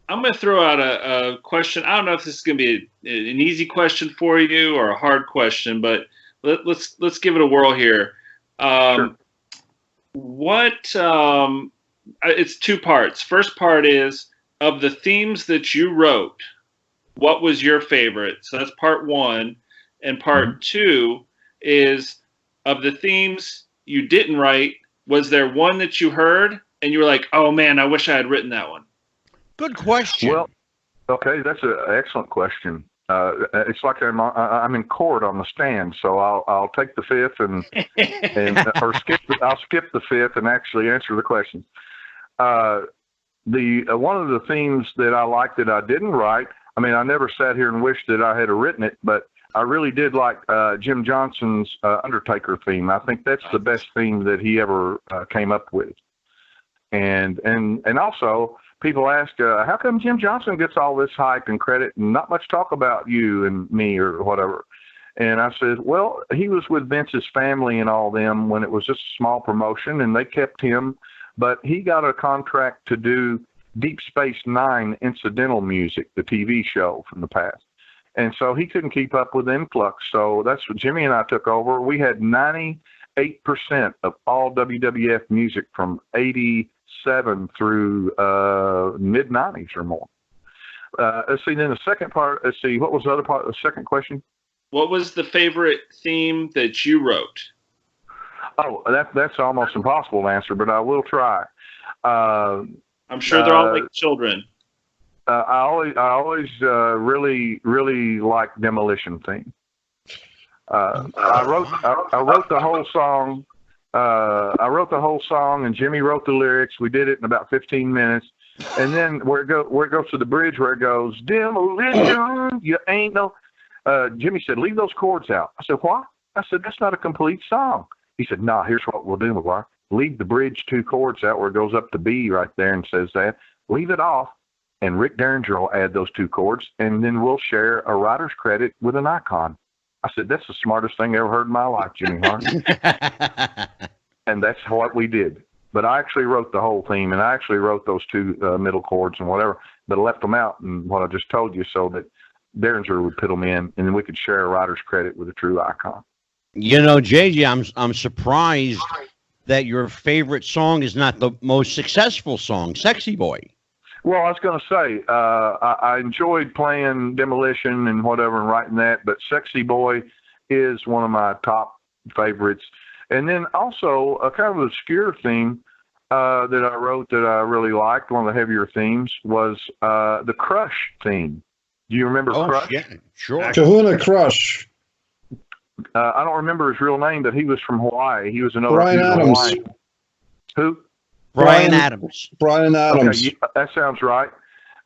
D: going to throw out a question. I don't know if this is going to be an easy question for you or a hard question, but let's give it a whirl here.
B: Sure.
D: It's two parts. First part is, of the themes that you wrote, what was your favorite? So that's part one. And part two is, of the themes you didn't write, was there one that you heard and you were like, oh man, I wish I had written that one?
A: Good question.
B: Well, okay, that's an excellent question. It's like I'm in court on the stand, so I'll take the fifth and I'll skip the fifth and actually answer the questions. One of the themes that I liked that I didn't write, I mean, I never sat here and wished that I had written it, but I really did like Jim Johnson's Undertaker theme. I think that's the best theme that he ever came up with. And also, people ask, how come Jim Johnson gets all this hype and credit and not much talk about you and me or whatever? And I said, well, he was with Vince's family and all them when it was just a small promotion, and they kept him. But he got a contract to do Deep Space Nine incidental music, the TV show from the past. And so he couldn't keep up with the influx. So that's what Jimmy and I took over. We had 98% of all WWF music from 87 through mid-90s or more. Let's see, then the second part, let's see, what was the other part of the second question?
D: What was the favorite theme that you wrote?
B: Oh, that's almost impossible to answer, but I will try.
D: I'm sure they're all like children.
B: I always really like Demolition theme. I wrote the whole song. I wrote the whole song, and Jimmy wrote the lyrics. We did it in about 15 minutes. And then where it goes to the bridge, where it goes, demolition, you ain't no. Jimmy said, leave those chords out. I said, what? I said, that's not a complete song. He said, no, here's what we'll do, Maguire. Leave the bridge 2 chords out where it goes up to B right there and says that. Leave it off, and Rick Derringer will add those 2 chords, and then we'll share a writer's credit with an icon. I said, that's the smartest thing I ever heard in my life, Jimmy Hart. And that's what we did. But I actually wrote the whole theme, and I actually wrote those 2 middle chords and whatever, but I left them out in what I just told you so that Derringer would put them in, and then we could share a writer's credit with a true icon.
A: You know, JJ, I'm surprised that your favorite song is not the most successful song, Sexy Boy.
B: Well, I was going to say, I enjoyed playing Demolition and whatever and writing that, but Sexy Boy is one of my top favorites. And then also a kind of obscure theme that I wrote that I really liked, one of the heavier themes, was the Crush theme. Do you remember Crush?
A: Yeah, sure.
C: Kahuna Crush.
B: I don't remember his real name, but he was from Hawaii. He was another
C: Brian Adams.
B: Hawaii. Who?
A: Brian Adams.
C: Brian Adams.
B: Okay, that sounds right.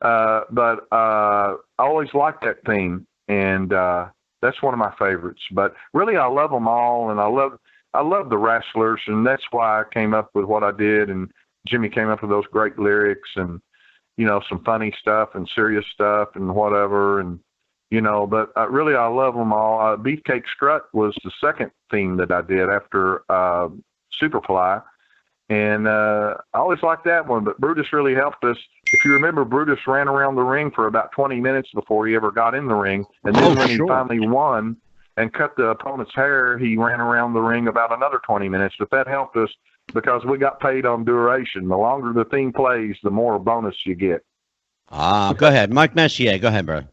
B: But I always liked that theme, and that's one of my favorites. But really, I love them all, and I love the wrestlers, and that's why I came up with what I did. And Jimmy came up with those great lyrics, and some funny stuff and serious stuff and whatever, and but really I love them all. Beefcake Strut was the second theme that I did after Superfly, and I always liked that one, but Brutus really helped us. If you remember, Brutus ran around the ring for about 20 minutes before he ever got in the ring, and then when he finally won and cut the opponent's hair, he ran around the ring about another 20 minutes, but that helped us because we got paid on duration. The longer the theme plays, the more bonus you get.
A: Go ahead. Mike Messier, go ahead, bro.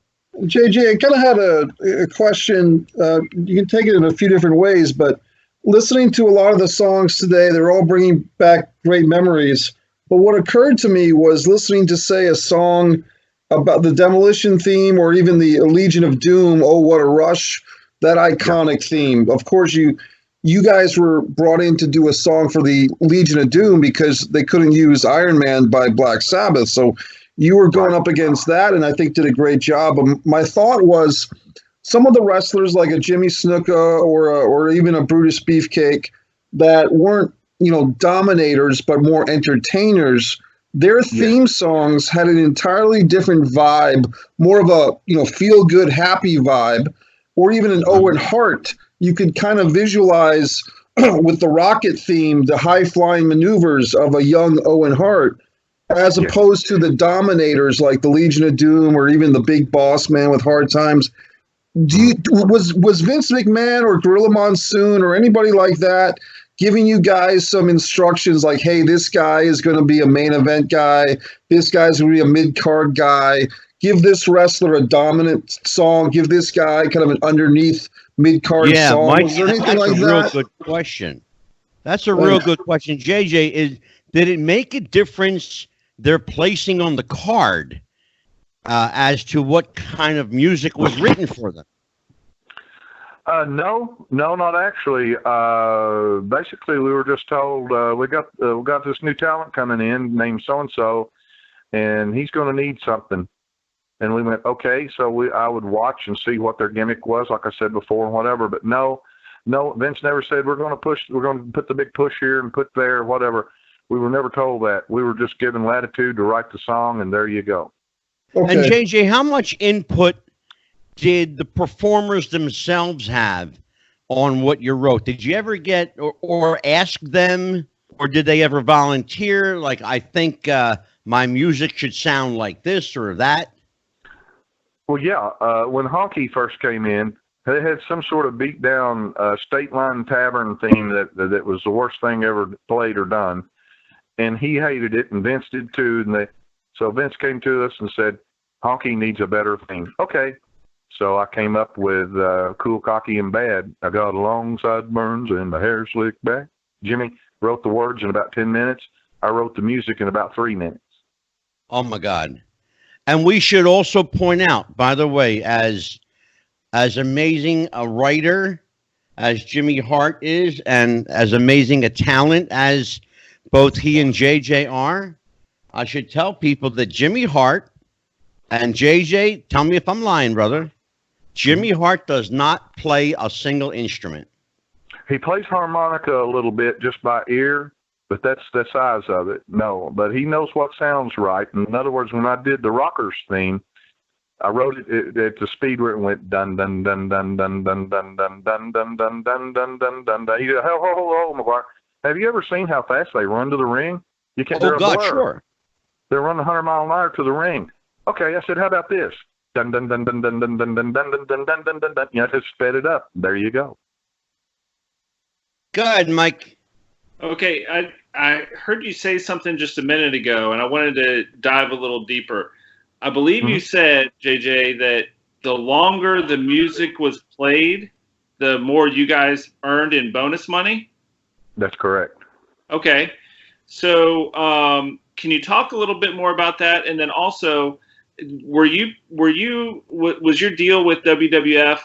C: JJ, I kind of had a question. You can take it in a few different ways, but listening to a lot of the songs today, they're all bringing back great memories. But what occurred to me was listening to, say, a song about the Demolition theme or even the Legion of Doom, Oh, What a Rush, that iconic theme. Of course, you guys were brought in to do a song for the Legion of Doom because they couldn't use Iron Man by Black Sabbath. So you were going up against that, and I think did a great job. My thought was some of the wrestlers like a Jimmy Snuka or even a Brutus Beefcake that weren't, dominators, but more entertainers, their theme songs had an entirely different vibe, more of a, feel-good, happy vibe, or even an Owen Hart. You could kind of visualize with the Rocket theme, the high-flying maneuvers of a young Owen Hart, as opposed to the dominators like the Legion of Doom or even the Big Boss Man with Hard Times. Was Vince McMahon or Gorilla Monsoon or anybody like that giving you guys some instructions like, hey, this guy is going to be a main event guy, this guy's going to be a mid-card guy, give this wrestler a dominant song, give this guy kind of an underneath mid-card song?
A: Mike,
C: was there anything
A: that's
C: like
A: a
C: that?
A: real good question. That's a real good question. JJ, did it make a difference their placing on the card? as to what kind of music was written for them?
B: No, not actually. Basically, we were just told we got this new talent coming in named so and so, and he's going to need something. And we went, okay. So I would watch and see what their gimmick was, like I said before, and whatever. But no, Vince never said we're going to put the big push here and put there, whatever. We were never told that. We were just given latitude to write the song, and there you go.
C: Okay.
A: And JJ, how much input did the performers themselves have on what you wrote? Did you ever get or ask them, or did they ever volunteer? Like, I think my music should sound like this or that.
B: Well, yeah. When Honky first came in, they had some sort of beat down State Line Tavern theme that was the worst thing ever played or done, and he hated it, and Vince did too. And so Vince came to us and said, "Honky needs a better theme." Okay. So I came up with Cool, Cocky, and Bad. I got long sideburns and my hair slicked back. Jimmy wrote the words in about 10 minutes. I wrote the music in about 3 minutes.
A: Oh my God. And we should also point out, by the way, as amazing a writer as Jimmy Hart is, and as amazing a talent as both he and JJ are, I should tell people that Jimmy Hart and JJ, tell me if I'm lying, brother, Jimmy Hart does not play a single instrument.
B: He plays harmonica a little bit just by ear, but that's the size of it. No, but he knows what sounds right. In other words, when I did the Rockers theme, I wrote it at the speed where it went dun dun dun dun dun dun dun dun dun dun dun dun dun dun dun dun. He said, "Ho, Maguire. Have you ever seen how fast they run to the ring? You can't.
A: Oh God, sure.
B: They're running 100 mile an hour to the ring. Okay, I said, how about this? Dun dun dun dun dun dun dun dun dun dun dun dun dun dun dun. You know, just sped it up. There you go.
A: Go ahead, Mike.
D: Okay, I heard you say something just a minute ago, and I wanted to dive a little deeper. I believe you said, JJ, that the longer the music was played, the more you guys earned in bonus money?
B: That's correct.
D: Okay. So can you talk a little bit more about that? And then also, was your deal with WWF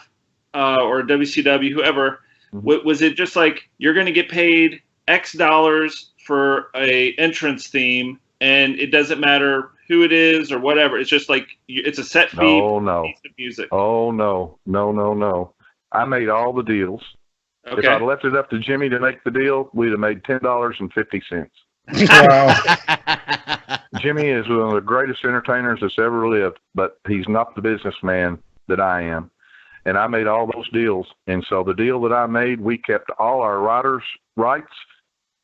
D: or WCW, whoever, was it just like you're going to get paid X dollars for a entrance theme, and it doesn't matter who it is or whatever? It's just like it's a set fee for piece of music.
B: Oh, no. I made all the deals.
D: Okay.
B: If I'd left it up to Jimmy to make the deal, we'd have made $10.50.
C: Wow.
B: Jimmy is one of the greatest entertainers that's ever lived, but he's not the businessman that I am. And I made all those deals. And so the deal that I made, we kept all our writers' rights,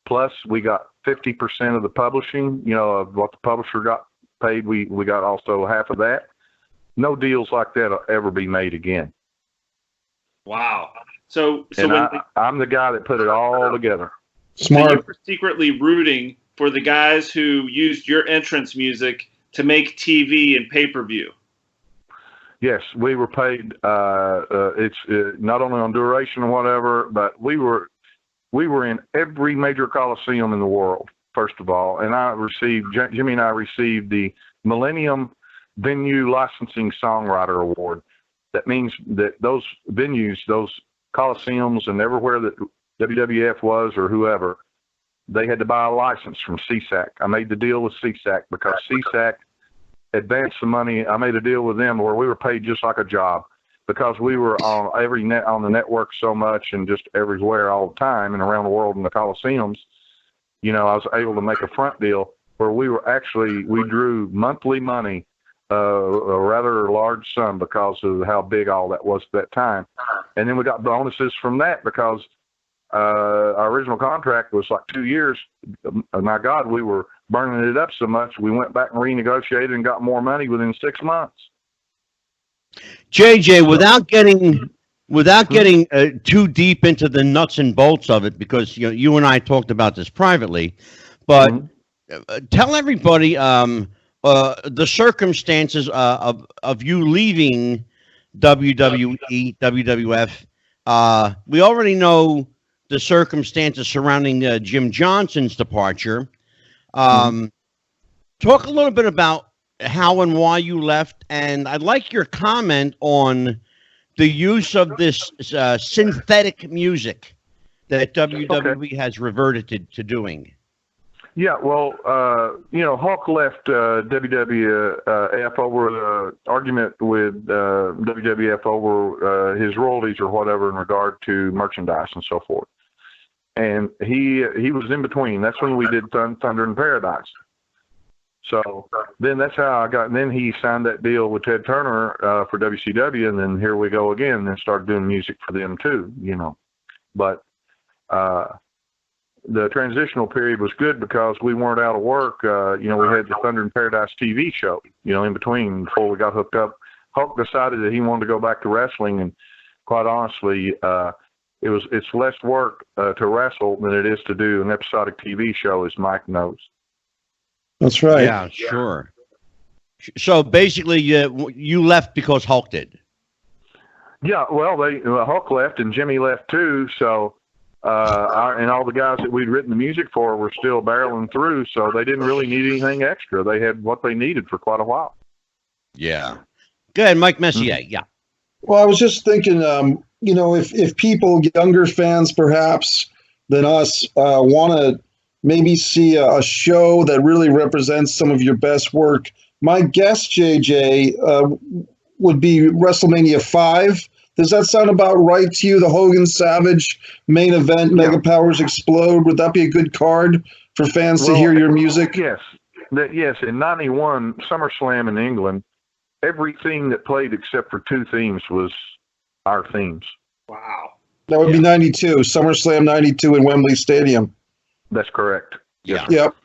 B: plus we got 50% of the publishing, you know, of what the publisher got paid. We got also half of that. No deals like that will ever be made again.
D: Wow. So
B: I'm the guy that put it all together.
C: Smart.
D: So you were secretly rooting for the guys who used your entrance music to make TV and pay-per-view.
B: Yes, we were paid. It's not only on duration or whatever, but we were in every major coliseum in the world. First of all, and Jimmy and I received the Millennium Venue Licensing Songwriter Award. That means that those venues, those coliseums, and everywhere that WWF was or whoever, they had to buy a license from CSAC. I made the deal with CSAC because CSAC advanced the money. I made a deal with them where we were paid just like a job because we were on the network so much and just everywhere all the time and around the world in the coliseums. You know, I was able to make a front deal where we drew monthly money, a rather large sum because of how big all that was at that time. And then we got bonuses from that because our original contract was like 2 years. My God, we were burning it up so much. We went back and renegotiated and got more money within 6 months.
A: JJ, without getting too deep into the nuts and bolts of it, because you and I talked about this privately, but tell everybody the circumstances of you leaving WWE, WWF. We already know the circumstances surrounding Jim Johnson's departure. Talk a little bit about how and why you left, and I'd like your comment on the use of this synthetic music that WWE has reverted to doing.
B: Yeah, well, Hulk left WWF over the argument with WWF over his royalties or whatever in regard to merchandise and so forth. And he was in between. That's when we did Thunder in Paradise. So then that's how I got. And then he signed that deal with Ted Turner for WCW, and then here we go again. And started doing music for them too, But the transitional period was good because we weren't out of work. We had the Thunder in Paradise TV show, in between before we got hooked up. Hulk decided that he wanted to go back to wrestling, and quite honestly, it's less work to wrestle than it is to do an episodic TV show, as Mike knows.
C: That's right.
A: Yeah, sure. So basically, you left because Hulk did.
B: Yeah, well, Hulk left and Jimmy left too. So, and all the guys that we'd written the music for were still barreling through. So they didn't really need anything extra. They had what they needed for quite a while.
A: Yeah. Good, Mike Messier.
B: Mm-hmm.
A: Yeah.
C: Well, I was just thinking, if people, younger fans perhaps than us, want to maybe see a show that really represents some of your best work, my guess, JJ, would be WrestleMania 5. Does that sound about right to you? The Hogan Savage main event, Mega Powers Explode. Would that be a good card for fans to hear your music?
B: Yes. Yes. In 91, SummerSlam in England, every theme that played except for two themes was our themes.
D: Wow.
C: That would be 92, SummerSlam 92 in Wembley Stadium.
B: That's correct.
A: Yeah.
C: Yep.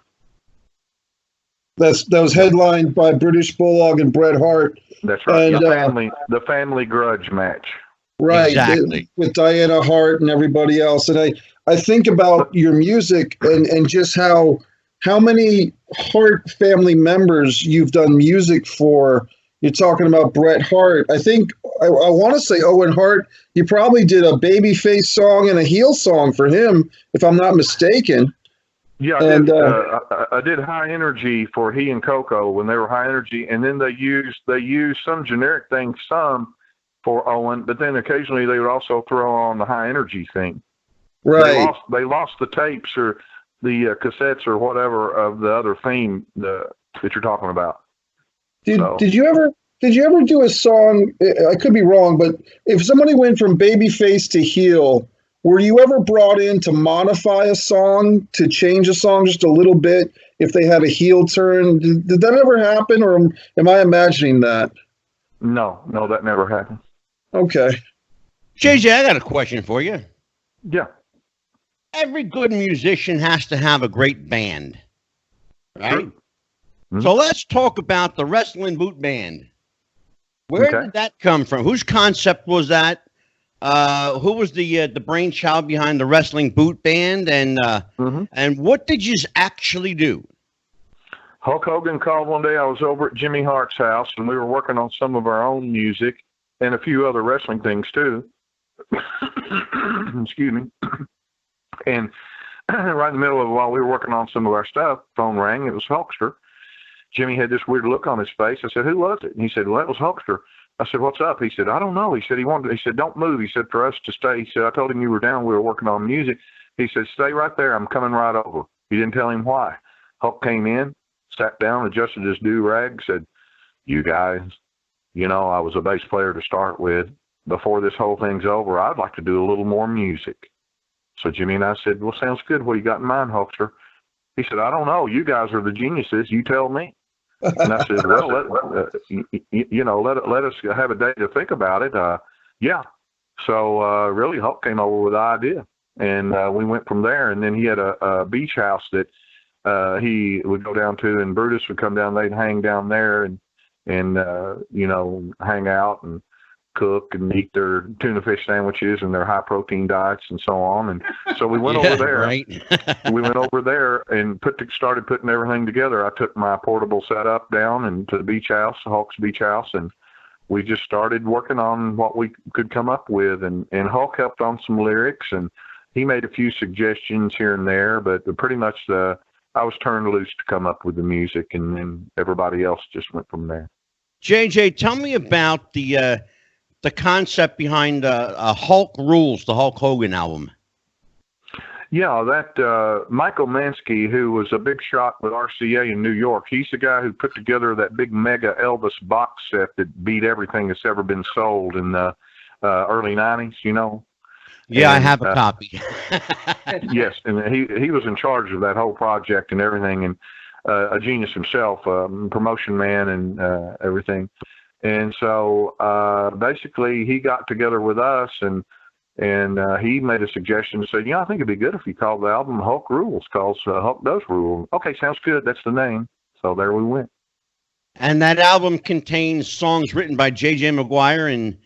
C: That was headlined by British Bulldog and Bret Hart.
B: That's right.
C: And,
B: the family grudge match.
C: Right.
A: Exactly.
C: With Diana Hart and everybody else. And I think about your music and just how many Hart family members you've done music for. You're talking about Bret Hart. I think I want to say Owen Hart. You probably did a babyface song and a heel song for him, if I'm not mistaken.
B: Yeah, I did High Energy for he and Coco when they were High Energy, and then they used some generic thing for Owen, but then occasionally they would also throw on the High Energy thing.
C: Right.
B: They lost the tapes or the cassettes or whatever of the other theme that you're talking about. Did you ever do a song? I could be wrong, but if somebody went from babyface to heel, were you ever brought in to modify a song, to change a song just a little bit if they had a heel turn? Did that ever happen, or am I imagining that? No, that never happened.
C: Okay.
A: JJ, I got a question for you.
B: Yeah.
A: Every good musician has to have a great band, right?
B: Sure. Mm-hmm.
A: So let's talk about the Wrestling Boot Band. Where did that come from? Whose concept was that? Who was the brainchild behind the Wrestling Boot Band, and what did you actually do?
B: Hulk Hogan called one day. I was over at Jimmy Hart's house, and we were working on some of our own music and a few other wrestling things too. Excuse me. And right in the middle of while we were working on some of our stuff, phone rang. It was Hulkster. Jimmy had this weird look on his face. I said, "Who was it?" And he said, "Well, that was Hulkster." I said, "What's up?" He said, "I don't know." He said, he said, "Don't move." He said, "For us to stay." He said, "I told him you were down. We were working on music." He said, "Stay right there. I'm coming right over." He didn't tell him why. Hulk came in, sat down, adjusted his do-rag, said, "You guys, I was a bass player to start with. Before this whole thing's over, I'd like to do a little more music." So Jimmy and I said, "Well, sounds good. What do you got in mind, Hulkster?" He said, "I don't know. You guys are the geniuses. You tell me." And I said, "Well, let us have a day to think about it." Yeah. So really, Hulk came over with the idea, and we went from there. And then he had a beach house that he would go down to, and Brutus would come down. They'd hang down there and hang out and cook and eat their tuna fish sandwiches and their high protein diets and so on. And so we went over there.
A: Right.
B: We went over there and started putting everything together. I took my portable setup down and to the beach house, Hulk's beach house, and we just started working on what we could come up with. And Hulk helped on some lyrics, and he made a few suggestions here and there, but pretty much the I was turned loose to come up with the music, and then everybody else just went from there.
A: JJ, tell me about the concept behind Hulk Rules, the Hulk Hogan album.
B: Yeah, that Michael Mansky, who was a big shot with RCA in New York, he's the guy who put together that big mega Elvis box set that beat everything that's ever been sold in the early 90s, you know?
A: Yeah,
B: And,
A: I have a copy.
B: Yes, and he was in charge of that whole project and everything, and a genius himself, promotion man and everything. And so basically he got together with us, and he made a suggestion and said, I think it'd be good if you called the album Hulk Rules, because Hulk does rule. Okay, sounds good. That's the name. So there we went.
A: And that album contains songs written by J.J. Maguire and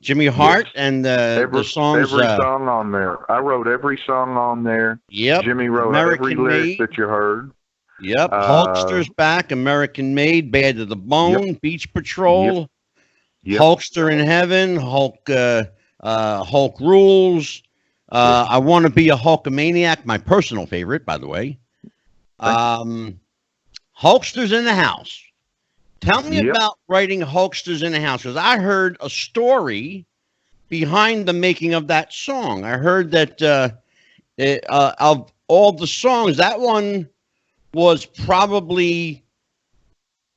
A: Jimmy Hart,
B: yes.
A: and the songs.
B: Every song on there. I wrote every song on there.
A: Yep.
B: Jimmy wrote
A: American
B: every lyric
A: Made.
B: that you heard.
A: Yep. Hulkster's Back, American Made, Bad to the Bone, Beach Patrol,
B: Yep.
A: Hulkster in Heaven, Hulk Rules. I Want to Be a Hulkamaniac, my personal favorite, by the way. Hulkster's in the House. Tell me about writing Hulkster's in the House, because I heard a story behind the making of that song. I heard that of all the songs, that one was probably,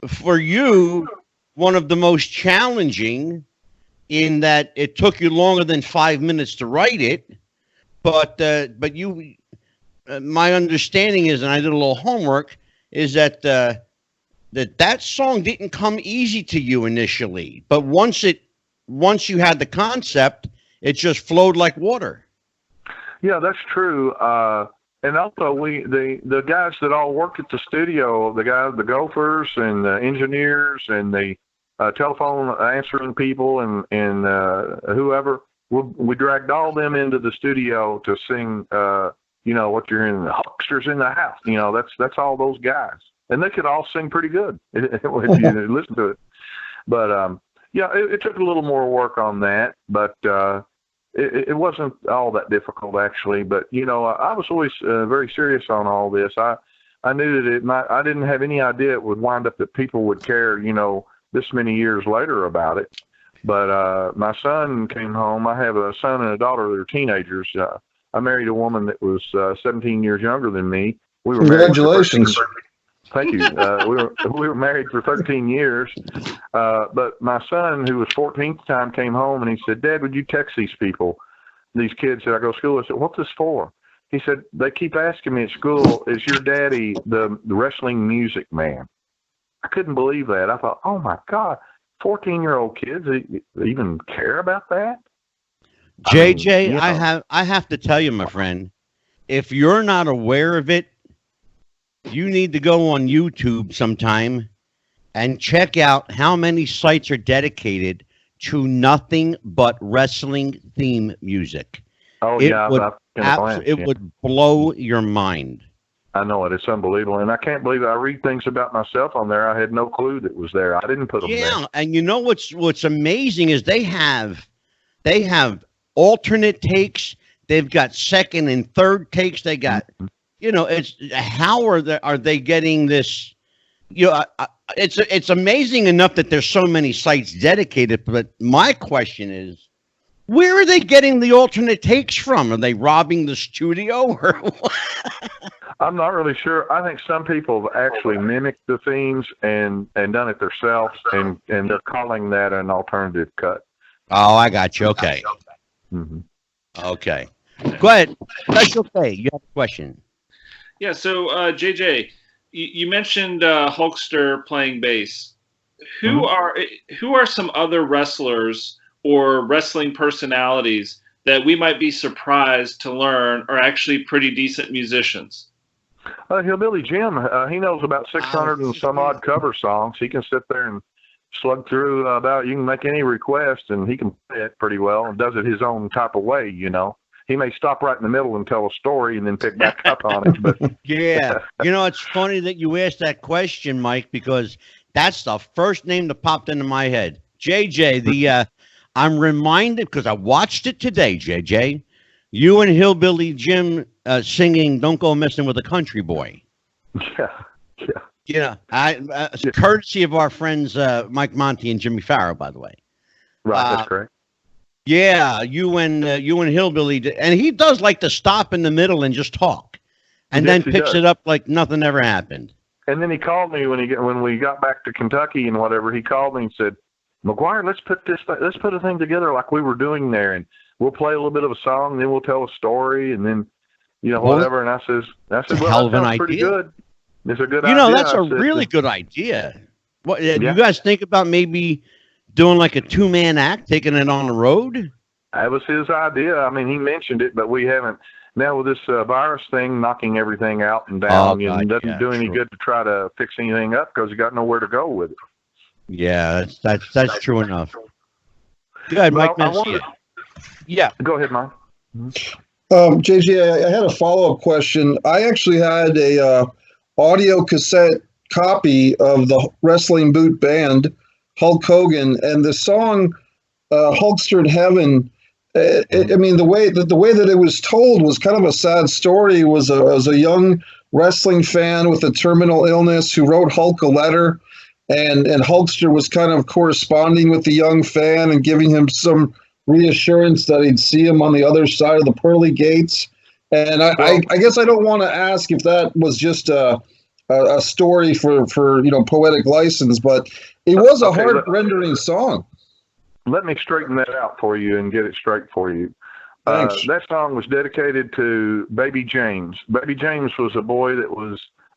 A: for you, one of the most challenging, in that it took you longer than 5 minutes to write it. But you, my understanding is, and I did a little homework, is that that song didn't come easy to you initially, but once you had the concept, it just flowed like water. Yeah,
B: that's true. And also the guys that all worked at the studio, the gophers and the engineers and the telephone answering people and whoever, we dragged all them into the studio to sing, what you're in, the Hulkster's in the House. That's all those guys. And they could all sing pretty good if you listen to it. But, it took a little more work on that, but it wasn't all that difficult, actually. But, I was always very serious on all this. I knew that I didn't have any idea it would wind up that people would care, this many years later about it. But my son came home. I have a son and a daughter. They're teenagers. I married a woman that was 17 years younger than me. We were
C: Congratulations.
B: Thank you. We were married for 13 years. But my son, who was 14 at the time, came home and he said, "Dad, would you text these people, these kids that I go to school with?" I said, "What's this for?" He said, "They keep asking me at school, is your daddy the wrestling music man?" I couldn't believe that. I thought, oh my God, 14-year-old kids even care about that?
A: JJ, I have to tell you, my friend, if you're not aware of it, you need to go on YouTube sometime and check out how many sites are dedicated to nothing but wrestling theme music.
B: Oh,
A: it would blow your mind.
B: I know it. It's unbelievable. And I can't believe it. I read things about myself on there. I had no clue that was there. I didn't put them there.
A: Yeah, and you know what's amazing is they have alternate takes. They've got second and third takes. They got, it's how are they getting this? It's amazing enough that there's so many sites dedicated. But my question is, where are they getting the alternate takes from? Are they robbing the studio or what?
B: I'm not really sure. I think some people have actually mimicked the themes and done it themselves, and they're calling that an alternative cut.
A: Oh, I got you. Okay.
B: Mm-hmm.
A: Okay. Go ahead. Special K, you have a question.
D: Yeah, so JJ, you mentioned Hulkster playing bass. Who are some other wrestlers or wrestling personalities that we might be surprised to learn are actually pretty decent musicians?
B: Hillbilly Jim, he knows about 600 and some odd cover songs. He can sit there and slug through you can make any request, and he can play it pretty well and does it his own type of way, He may stop right in the middle and tell a story and then pick back up on it. But
A: yeah. It's funny that you asked that question, Mike, because that's the first name that popped into my head. JJ, I'm reminded, because I watched it today, JJ, you and Hillbilly Jim singing Don't Go Messing with a Country Boy.
B: Yeah.
A: Courtesy of our friends Mike Monty and Jimmy Farrow, by the way.
B: Right, that's correct.
A: Yeah, you and Hillbilly, and he does like to stop in the middle and just talk, and
B: Yes,
A: then picks it up like nothing ever happened.
B: And then he called me when we got back to Kentucky and whatever. He called me and said, "Maguire, let's put a thing together like we were doing there, and we'll play a little bit of a song, and then we'll tell a story, and then whatever." And I said, well, that sounds pretty good. It's a good idea.
A: That's a really good idea. What you guys think about maybe doing like a 2-man act, taking it on the road?
B: That was his idea. I mean, he mentioned it, but we haven't. Now with this virus thing knocking everything out and down, it doesn't do any good to try to fix anything up because you got nowhere to go with it.
A: Yeah, that's true enough. Go ahead, Mike.
B: Yeah. Go ahead, Mike.
C: JJ, I had a follow-up question. I actually had a audio cassette copy of the Wrestling Boot Band, Hulk Hogan, and the song Hulkster in Heaven. I mean, the way that it was told was kind of a sad story. It was a young wrestling fan with a terminal illness who wrote Hulk a letter, and Hulkster was kind of corresponding with the young fan and giving him some reassurance that he'd see him on the other side of the pearly gates. And I guess I don't want to ask if that was just a story for poetic license, but it was a heart-rendering song.
B: Let me straighten that out for you and get it straight for you.
C: Thanks.
B: That song was dedicated to Baby James. Baby James was a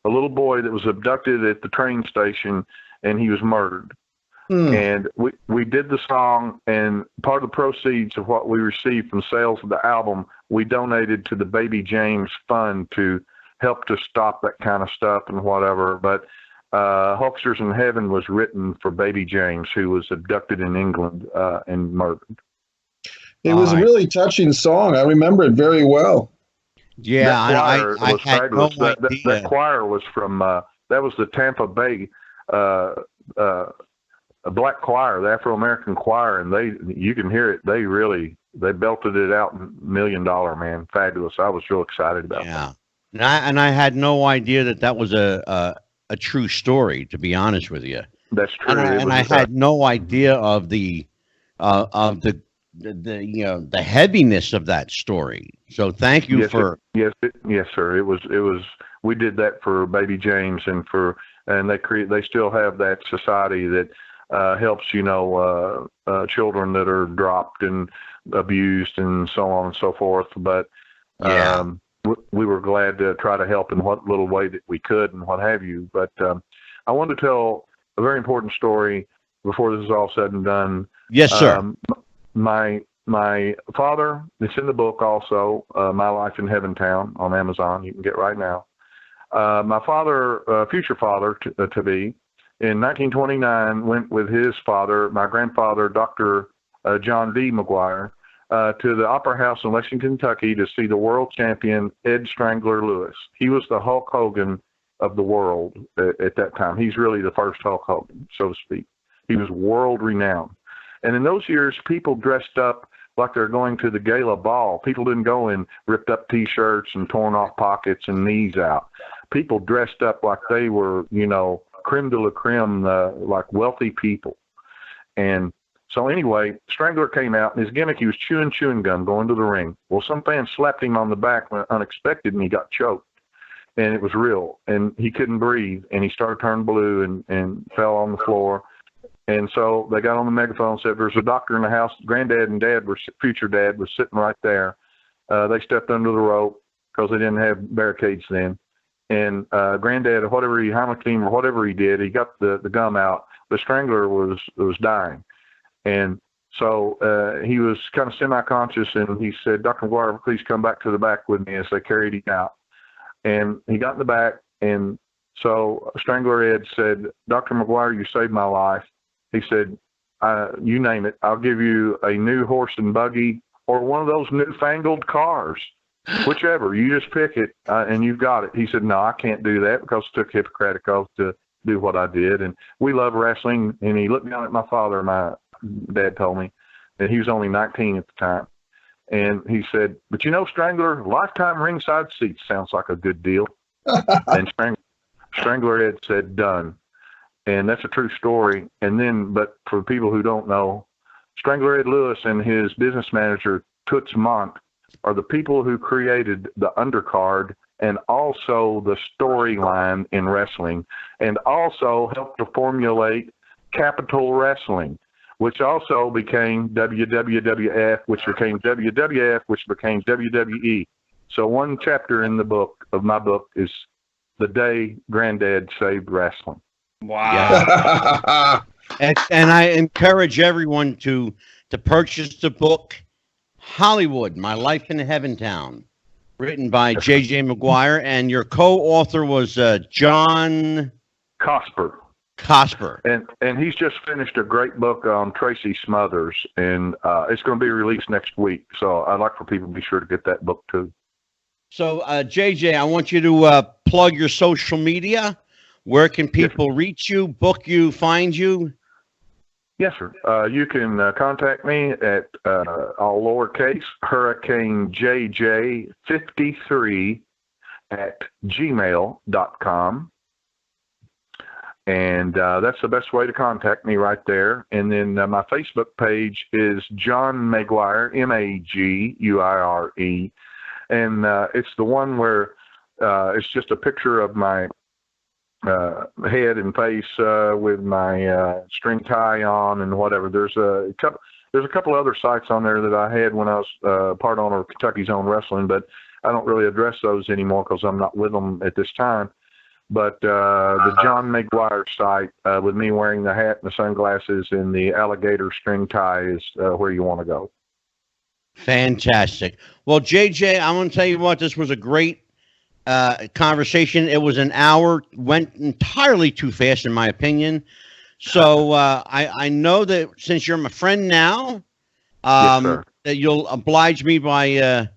B: little boy that was abducted at the train station, and he was murdered. And we did the song, and part of the proceeds of what we received from sales of the album, we donated to the Baby James Fund to help to stop that kind of stuff and whatever. But Hulksters in Heaven was written for Baby James, who was abducted in England and murdered.
C: It was a really touching song. I remember it very well.
A: Yeah, I had no idea.
B: That choir was from, that was the Tampa Bay a black choir, the Afro-American choir, and you can hear it. They belted it out. $1 Million Man, fabulous. I was real excited about that.
A: And I had no idea that was a true story, to be honest with you.
B: That's true.
A: And I had no idea of the heaviness of that story. So thank you for.
B: Yes, sir. It was. We did that for Baby James, and they still have that society that helps children that are dropped and abused and so on and so forth. But we were glad to try to help in what little way that we could and what have you. But I wanted to tell a very important story before this is all said and done.
A: Yes, sir.
B: My father, it's in the book also, My Life in Heaventown on Amazon. You can get right now. My father, future father to be, in 1929 went with his father, my grandfather, Dr. John V. Maguire, to the Opera House in Lexington, Kentucky to see the world champion Ed Strangler Lewis. He was the Hulk Hogan of the world at that time. He's really the first Hulk Hogan, so to speak. He was world renowned. And in those years, people dressed up like they're going to the gala ball. People didn't go in ripped up T-shirts and torn off pockets and knees out. People dressed up like they were, creme de la creme, like wealthy people. And so anyway, Strangler came out, and his gimmick, he was chewing gum going to the ring. Well, some fan slapped him on the back unexpected, and he got choked. And it was real. And he couldn't breathe, and he started turning blue and fell on the floor. And so they got on the megaphone and said, there's a doctor in the house. Granddad and future dad was sitting right there. They stepped under the rope because they didn't have barricades then. And Granddad, whatever he Heimlich or whatever he did, he got the gum out. The Strangler was dying. And so he was kind of semi-conscious, and he said, Dr. Maguire, please come back to the back with me, as they carried him out. And he got in the back, and so Strangler Ed said, Dr. Maguire, you saved my life. He said, you name it, I'll give you a new horse and buggy or one of those newfangled cars. Whichever, you just pick it, and you've got it. He said, no, I can't do that because it took Hippocratic oath to do what I did. And we love wrestling. And he looked down at my father, my dad told me, and he was only 19 at the time. And he said, but Strangler, lifetime ringside seats sounds like a good deal. And Strangler Ed said done. And that's a true story. And then, but for people who don't know, Strangler Ed Lewis and his business manager, Toots Monk, are the people who created the undercard and also the storyline in wrestling, and also helped to formulate Capital Wrestling, which also became WWF, which became WWF, which became WWE. So one chapter in the book of my book is the day Granddad saved wrestling.
D: Wow.
A: Yeah. and I encourage everyone to purchase the book Hollywood, My Life in Heaventown, written by J.J. Maguire, and your co-author was John
B: Cosper. And he's just finished a great book on Tracy Smothers, and it's going to be released next week. So I'd like for people to be sure to get that book too. So
A: JJ, I want you to plug your social media. Where can people reach you, book you, find you?
B: Yes, sir. You can contact me at all lowercase Hurricane JJ53 at gmail.com. And that's the best way to contact me right there. And then my Facebook page is John Maguire, Maguire. And it's the one where it's just a picture of my head and face with my string tie on and whatever. There's a couple other sites on there that I had when I was part owner of Kentucky's Own Wrestling, but I don't really address those anymore because I'm not with them at this time. But the John Maguire site with me wearing the hat and the sunglasses and the alligator string tie is where you want to go.
A: Fantastic. Well, JJ, I want to tell you what, this was a great conversation. It was an hour, went entirely too fast in my opinion. So I know that since you're my friend now,
B: yes,
A: that you'll oblige me by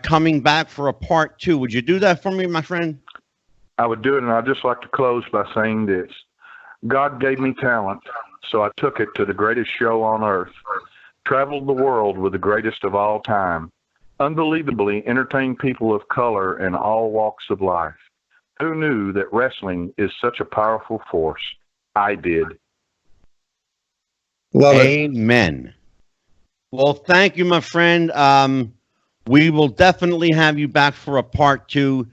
A: coming back for a part 2. Would you do that for me, my friend?
B: I would do it, and I'd just like to close by saying this. God gave me talent, so I took it to the greatest show on earth, traveled the world with the greatest of all time, unbelievably entertained people of color in all walks of life. Who knew that wrestling is such a powerful force? I did.
C: Love it.
A: Amen. Well, thank you, my friend. We will definitely have you back for a part 2.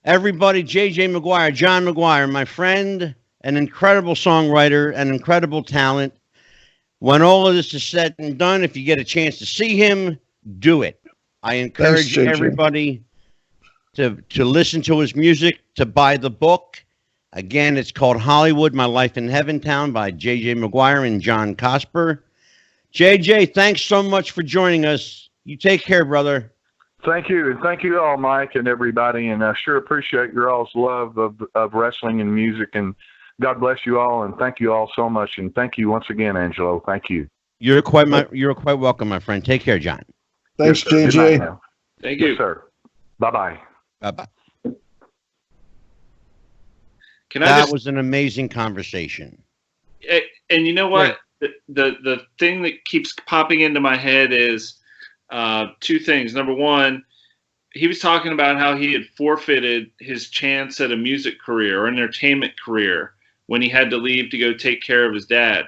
A: Everybody, J.J. Maguire, John Maguire, my friend, an incredible songwriter, an incredible talent. When all of this is said and done, if you get a chance to see him, do it. I encourage everybody to listen to his music, to buy the book. Again, it's called Hollywood, My Life in Heaventown by J.J. Maguire and John Cosper. JJ, thanks so much for joining us. You take care, brother.
B: Thank you. And thank you all, Mike and everybody. And I sure appreciate your all's love of wrestling and music. And God bless you all. And thank you all so much. And thank you once again, Angelo. Thank you.
A: You're quite welcome, my friend. Take care, John.
C: Thanks,
B: yes,
C: JJ.
D: Thank you.
B: Yes, sir. Bye-bye.
A: Bye-bye.
D: That
A: was an amazing conversation.
D: And you know what? The thing that keeps popping into my head is two things. Number one, he was talking about how he had forfeited his chance at a music career or entertainment career when he had to leave to go take care of his dad.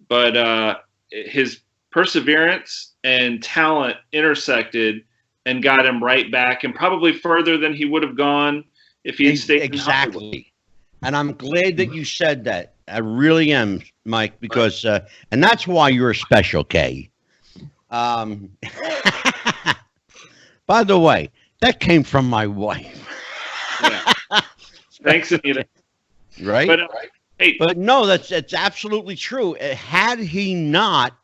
D: But his perseverance and talent intersected and got him right back, and probably further than he would have gone if he had stayed
A: exactly. And I'm glad that you said that. I really am, Mike, because and that's why you're special, Kay. By the way, that came from my wife.
D: Yeah. Thanks, Anita.
A: Right?
D: But
A: but no, it's absolutely true. Had he not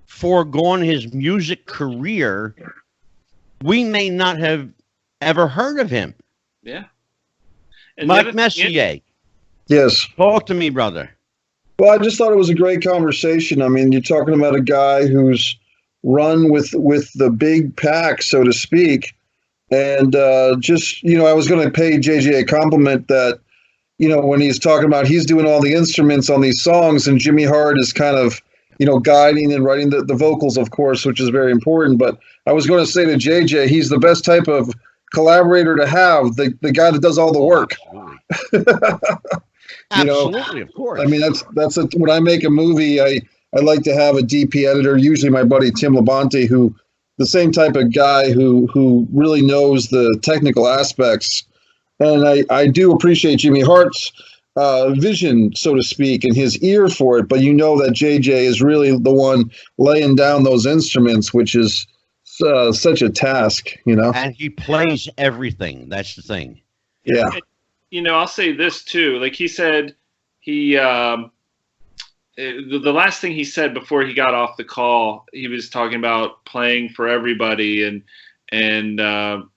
A: foregone his music career, we may not have ever heard of him.
D: Yeah.
A: And Mike Messier.
C: Yes.
A: Talk to me, brother.
C: Well, I just thought it was a great conversation. I mean, you're talking about a guy who's run with the big pack, so to speak. And just, I was going to pay JJ a compliment that, when he's talking about he's doing all the instruments on these songs and Jimmy Hart is kind of, guiding and writing the vocals, of course, which is very important. But I was going to say to JJ, he's the best type of collaborator to have, the guy that does all the work.
A: Absolutely. Absolutely, of course.
C: I mean, when I make a movie, I like to have a DP editor, usually my buddy Tim Labonte, who the same type of guy who really knows the technical aspects. And I do appreciate Jimmy Hart's vision, so to speak, and his ear for it. But you know that JJ is really the one laying down those instruments, which is such a task,
A: And he plays everything. That's the thing.
C: Yeah.
D: I'll say this too. Like he said, the last thing he said before he got off the call, he was talking about playing for everybody, and I'll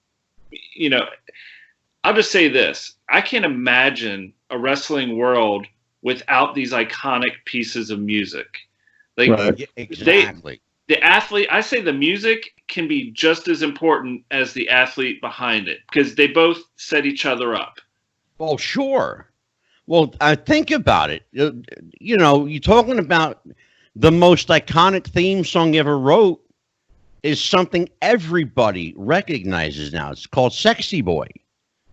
D: just say this: I can't imagine a wrestling world without these iconic pieces of music. Like
C: right.
A: Exactly.
D: The athlete, I say the music can be just as important as the athlete behind it because they both set each other up.
A: Well, sure. Well, I think about it. You're talking about the most iconic theme song you ever wrote is something everybody recognizes now. It's called Sexy Boy,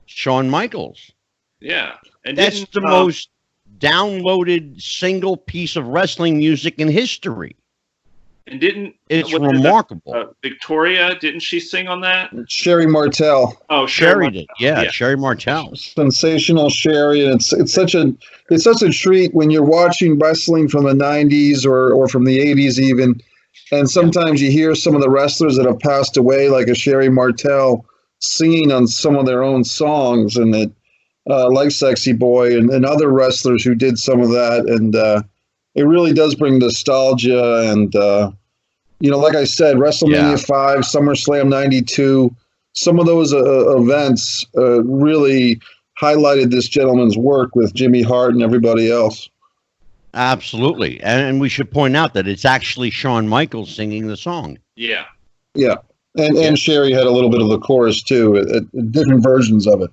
A: Shawn Michaels.
D: Yeah. And
A: that's the most downloaded single piece of wrestling music in history.
D: And
A: it's remarkable.
D: Victoria, didn't she sing on that?
C: Sherry Martel.
D: Oh,
A: Sherry did. Yeah, Sherry Martel.
C: Sensational Sherry, and it's such a treat when you're watching wrestling from the 90s or from the 80s even, and sometimes you hear some of the wrestlers that have passed away, like a Sherry Martel, singing on some of their own songs, and it like Sexy Boy and other wrestlers who did some of that, and it really does bring nostalgia. And like I said, WrestleMania 5, SummerSlam 92, some of those events really highlighted this gentleman's work with Jimmy Hart and everybody else.
A: Absolutely. And we should point out that it's actually Shawn Michaels singing the song.
D: Yeah.
C: Yeah. And Sherry had a little bit of the chorus too, different versions of it.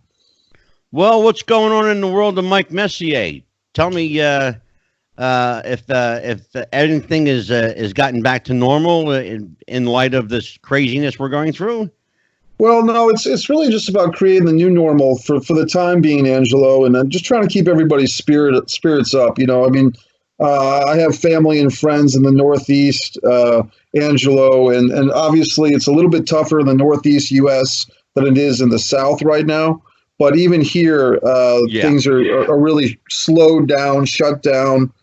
A: Well, what's going on in the world of Mike Messier? Tell me if anything is gotten back to normal in light of this craziness we're going through.
C: Well, no, it's really just about creating the new normal for the time being, Angelo, and just trying to keep everybody's spirits up. I have family and friends in the Northeast, Angelo, and obviously it's a little bit tougher in the Northeast U.S. than it is in the South right now. But even here, things are really slowed down, shut down.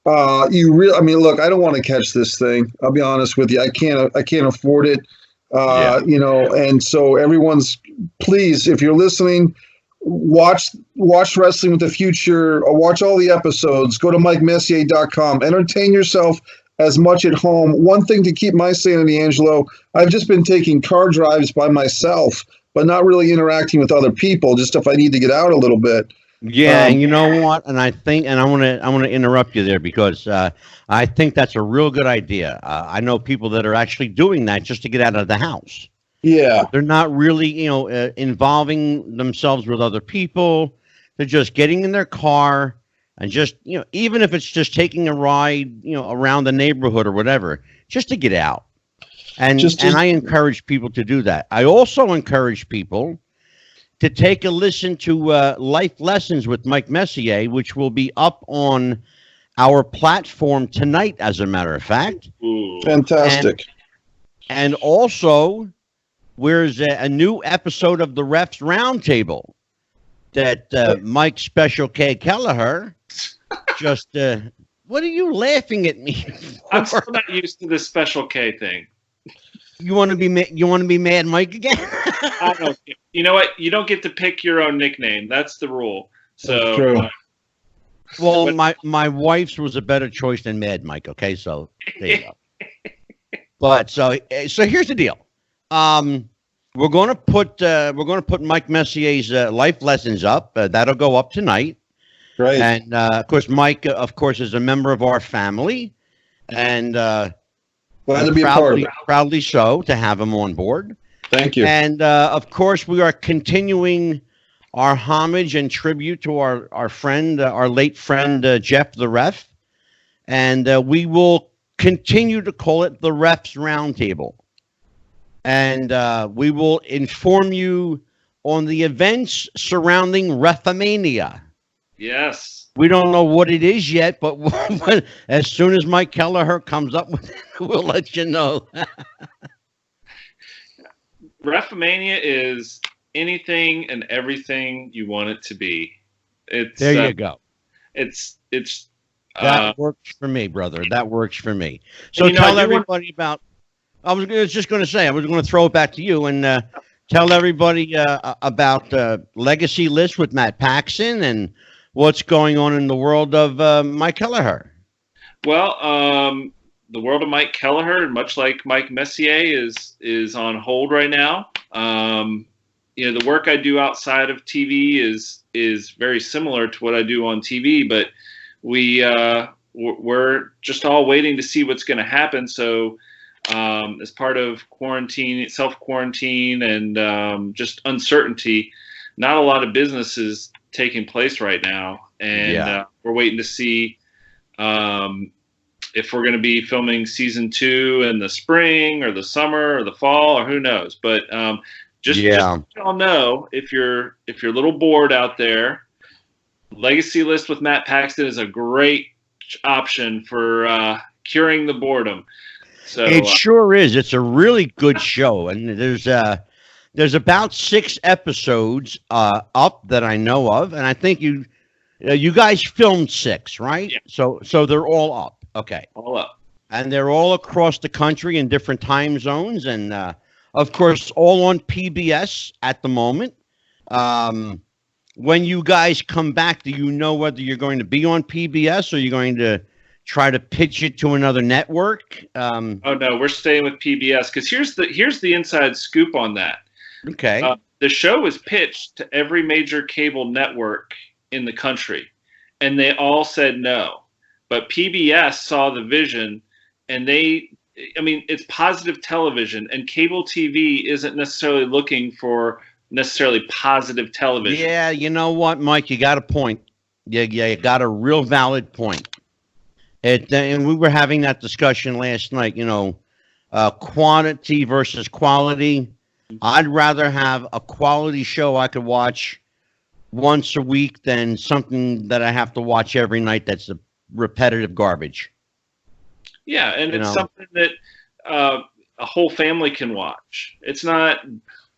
C: Look, I don't want to catch this thing. I'll be honest with you. I can't afford it. And so everyone's, please, if you're listening, watch Wrestling with the Future, watch all the episodes, go to MikeMessier.com, entertain yourself as much at home. One thing to keep my sanity, Angelo, I've just been taking car drives by myself, but not really interacting with other people, just if I need to get out a little bit.
A: Yeah, and you know what? And I want to interrupt you there because I think that's a real good idea. I know people that are actually doing that just to get out of the house.
C: Yeah,
A: they're not really, involving themselves with other people. They're just getting in their car and just, even if it's just taking a ride, around the neighborhood or whatever, just to get out. And I encourage people to do that. I also encourage people to take a listen to Life Lessons with Mike Messier, which will be up on our platform tonight, as a matter of fact.
D: Ooh.
C: Fantastic.
A: And also, there's a new episode of the Refs Roundtable that Mike Special K Kelleher just... what are you laughing at me for?
D: I'm still not used to this Special K thing.
A: You want to be Mad Mike again?
D: I don't know. You know what? You don't get to pick your own nickname. That's the rule. So,
C: true.
A: Well, my wife's was a better choice than Mad Mike. Okay, so there you go. But so here's the deal. We're going to put Mike Messier's Life Lessons up. That'll go up tonight.
C: Great.
A: And of course, Mike, is a member of our family, and
C: glad to be a part of it.
A: Proudly so to have him on board.
C: Thank you.
A: And of course, we are continuing our homage and tribute to our friend, our late friend Jeff the Ref, and we will continue to call it the Refs Roundtable. And we will inform you on the events surrounding WrestleMania.
D: Yes.
A: We don't know what it is yet, but as soon as Mike Kelleher comes up with it, we'll let you know.
D: WrestleMania is anything and everything you want it to be. It's
A: there you go.
D: It's
A: that works for me, brother. That works for me. So tell everybody about. I was just going to say, I was going to throw it back to you and tell everybody about Legacy List with Matt Paxton and what's going on in the world of Mike Kelleher.
D: Well, the world of Mike Kelleher, much like Mike Messier, is on hold right now. The work I do outside of TV is very similar to what I do on TV, but we're just all waiting to see what's going to happen. So as part of quarantine, self-quarantine, and just uncertainty, not a lot of business is taking place right now. And we're waiting to see if we're going to be filming season 2 in the spring or the summer or the fall or who knows. But just so y'all know, if you're a little bored out there, Legacy List with Matt Paxton is a great option for curing the boredom. So
A: it sure is. It's a really good show, and there's about 6 episodes up that I know of, and I think you guys filmed 6, right?
D: Yeah.
A: So they're all up. Okay.
D: All up.
A: And they're all across the country in different time zones, and of course, all on PBS at the moment. When you guys come back, do you know whether you're going to be on PBS or you're going to try to pitch it to another network?
D: Oh no, we're staying with PBS because here's the inside scoop on that.
A: Okay.
D: The show was pitched to every major cable network in the country, and they all said no. But PBS saw the vision, and it's positive television, and cable TV isn't necessarily looking for necessarily positive television.
A: Yeah, you know what, Mike? You got a point. You got a real valid point. And we were having that discussion last night, quantity versus quality. I'd rather have a quality show I could watch once a week than something that I have to watch every night that's a repetitive garbage.
D: Yeah, and it's something that a whole family can watch. It's not,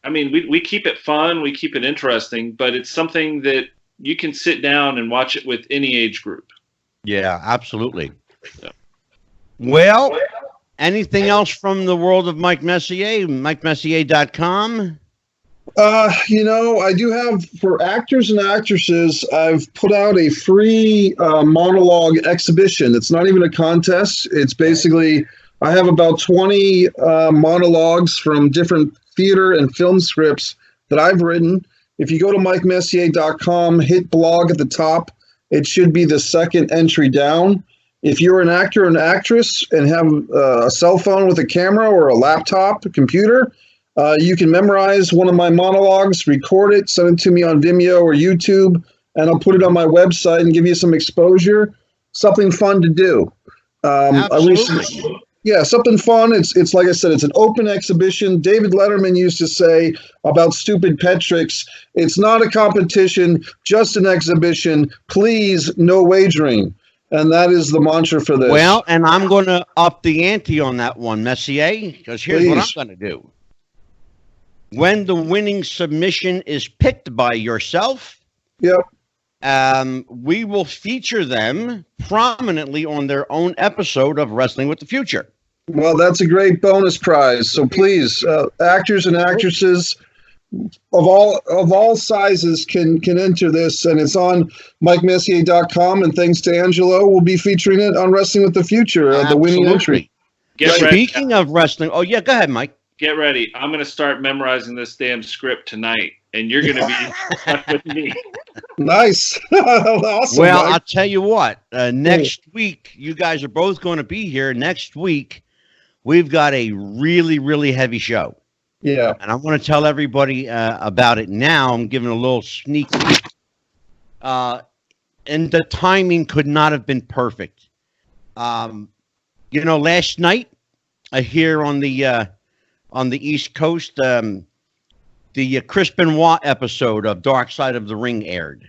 D: we keep it fun, we keep it interesting, but it's something that you can sit down and watch it with any age group. Yeah,
A: absolutely. Yeah. Well, anything else from the world of Mike Messier, MikeMessier.com?
C: I do have, for actors and actresses, I've put out a free monologue exhibition. It's not even a contest. It's basically, I have about 20 monologues from different theater and film scripts that I've written. If you go to MikeMessier.com, hit blog at the top, it should be the second entry down. If you're an actor or an actress and have a cell phone with a camera or a laptop, a computer, you can memorize one of my monologues, record it, send it to me on Vimeo or YouTube, and I'll put it on my website and give you some exposure. Something fun to do.
A: Absolutely.
C: Something fun. It's like I said, it's an open exhibition. David Letterman used to say about stupid pet tricks, it's not a competition, just an exhibition. Please, no wagering. And that is the mantra for this.
A: Well, and I'm going to up the ante on that one, Messier, because here's what I'm going to do. When the winning submission is picked by yourself, we will feature them prominently on their own episode of Wrestling with the Future.
C: Well, that's a great bonus prize. So please, actors and actresses of all sizes can enter this, and it's on MikeMessier.com. And thanks to Angelo, we'll be featuring it on Wrestling with the Future, the winning entry.
A: Speaking of wrestling, go ahead, Mike.
D: Get ready. I'm going to start memorizing this damn script tonight, and you're going to be stuck with me.
C: Nice. Awesome.
A: Well,
C: Mike.
A: I'll tell you what. Next week, you guys are both going to be here. Next week, we've got a really, really heavy show.
C: Yeah.
A: And I want to tell everybody about it now. I'm giving a little sneak peek. And the timing could not have been perfect. Last night, here on the East Coast, the Chris Benoit episode of Dark Side of the Ring aired.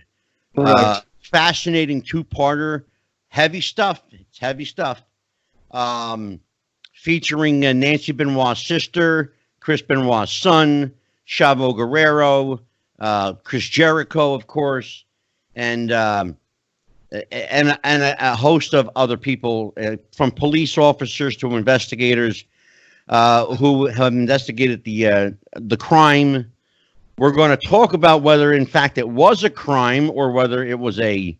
C: Right.
A: Fascinating two-parter, heavy stuff. It's heavy stuff. Featuring Nancy Benoit's sister, Chris Benoit's son, Chavo Guerrero, Chris Jericho, of course, and a host of other people, from police officers to investigators who have investigated the crime. We're going to talk about whether, in fact, it was a crime or whether it was a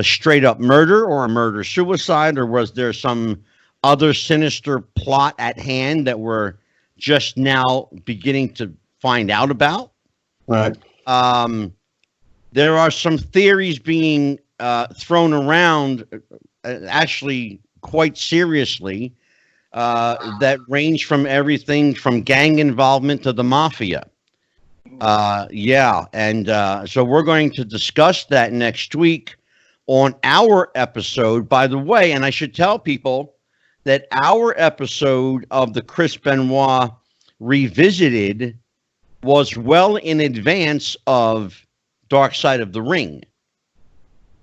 A: straight up murder or a murder suicide, or was there some other sinister plot at hand that we're just now beginning to find out about.
C: Right.
A: There are some theories being thrown around, actually quite seriously, that range from everything from gang involvement to the mafia. So we're going to discuss that next week on our episode. By the way, and I should tell people that our episode of the Chris Benoit Revisited was well in advance of Dark Side of the Ring.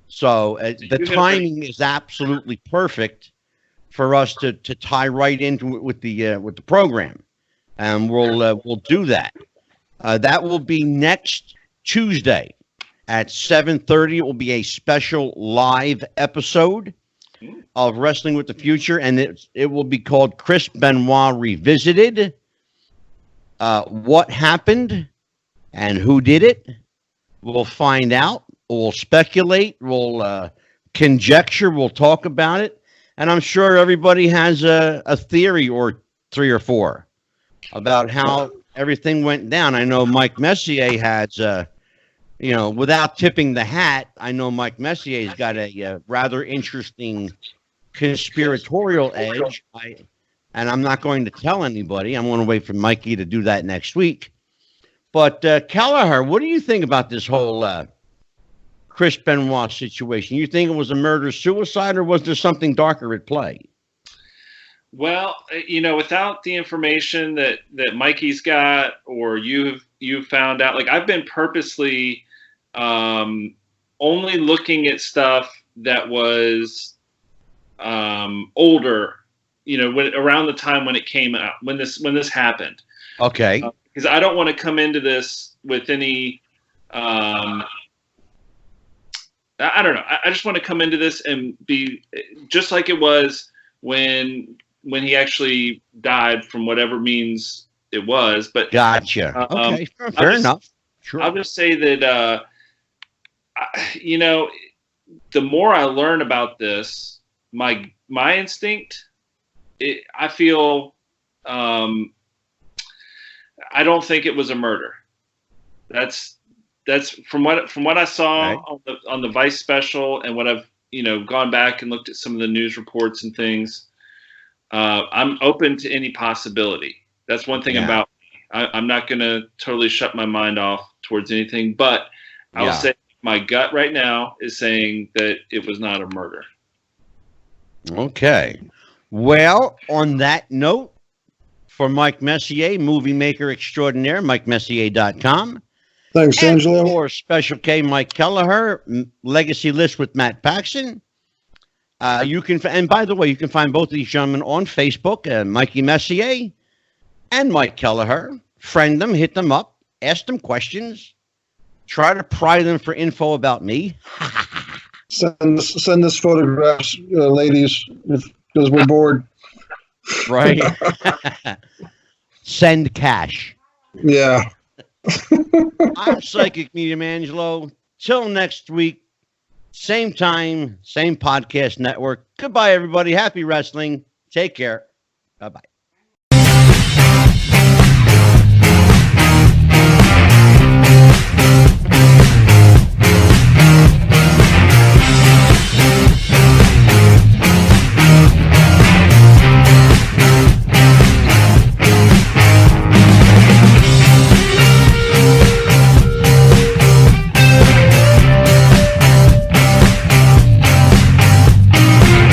A: So the timing is absolutely perfect for us to tie right into it with the program, and we'll do that. That will be next Tuesday at 7:30. It will be a special live episode of Wrestling with the Future, and it will be called Chris Benoit Revisited. What happened and who did it? We'll find out. We'll speculate. We'll conjecture. We'll talk about it. And I'm sure everybody has a theory or three or four about how everything went down. I know Mike Messier has, without tipping the hat, I know Mike Messier's got a rather interesting conspiratorial edge. And I'm not going to tell anybody. I'm going to wait for Mikey to do that next week. But Kelleher, what do you think about this whole Chris Benoit situation? You think it was a murder-suicide, or was there something darker at play?
D: Well, without the information that Mikey's got, or you've found out, like, I've been purposely only looking at stuff that was older, around the time when it came out, when this happened.
A: Okay.
D: Because I don't want to come into this with any, I don't know. I just want to come into this and be just like it was when he actually died, from whatever means it was. But
A: gotcha. Okay, fair enough. Sure.
D: I'll just say that, the more I learn about this, my instinct, I feel, I don't think it was a murder. That's from what I saw on the Vice special, and what I've gone back and looked at some of the news reports and things. I'm open to any possibility. That's one thing about me. I'm not going to totally shut my mind off towards anything, but I'll say my gut right now is saying that it was not a murder.
A: Okay. Well, on that note, for Mike Messier, movie maker extraordinaire, MikeMessier.com.
C: Thanks,
A: and
C: Angelo.
A: For Special K, Mike Kelleher, Legacy List with Matt Paxson. You can, and by the way, you can find both of these gentlemen on Facebook, Mikey Messier and Mike Kelleher. Friend them, hit them up, ask them questions, try to pry them for info about me.
C: Send us photographs, ladies, because we're bored.
A: Right. Send cash.
C: Yeah.
A: I'm Psychic Medium Angelo. Till next week, same time, same podcast network. Goodbye, everybody. Happy wrestling. Take care. Bye-bye.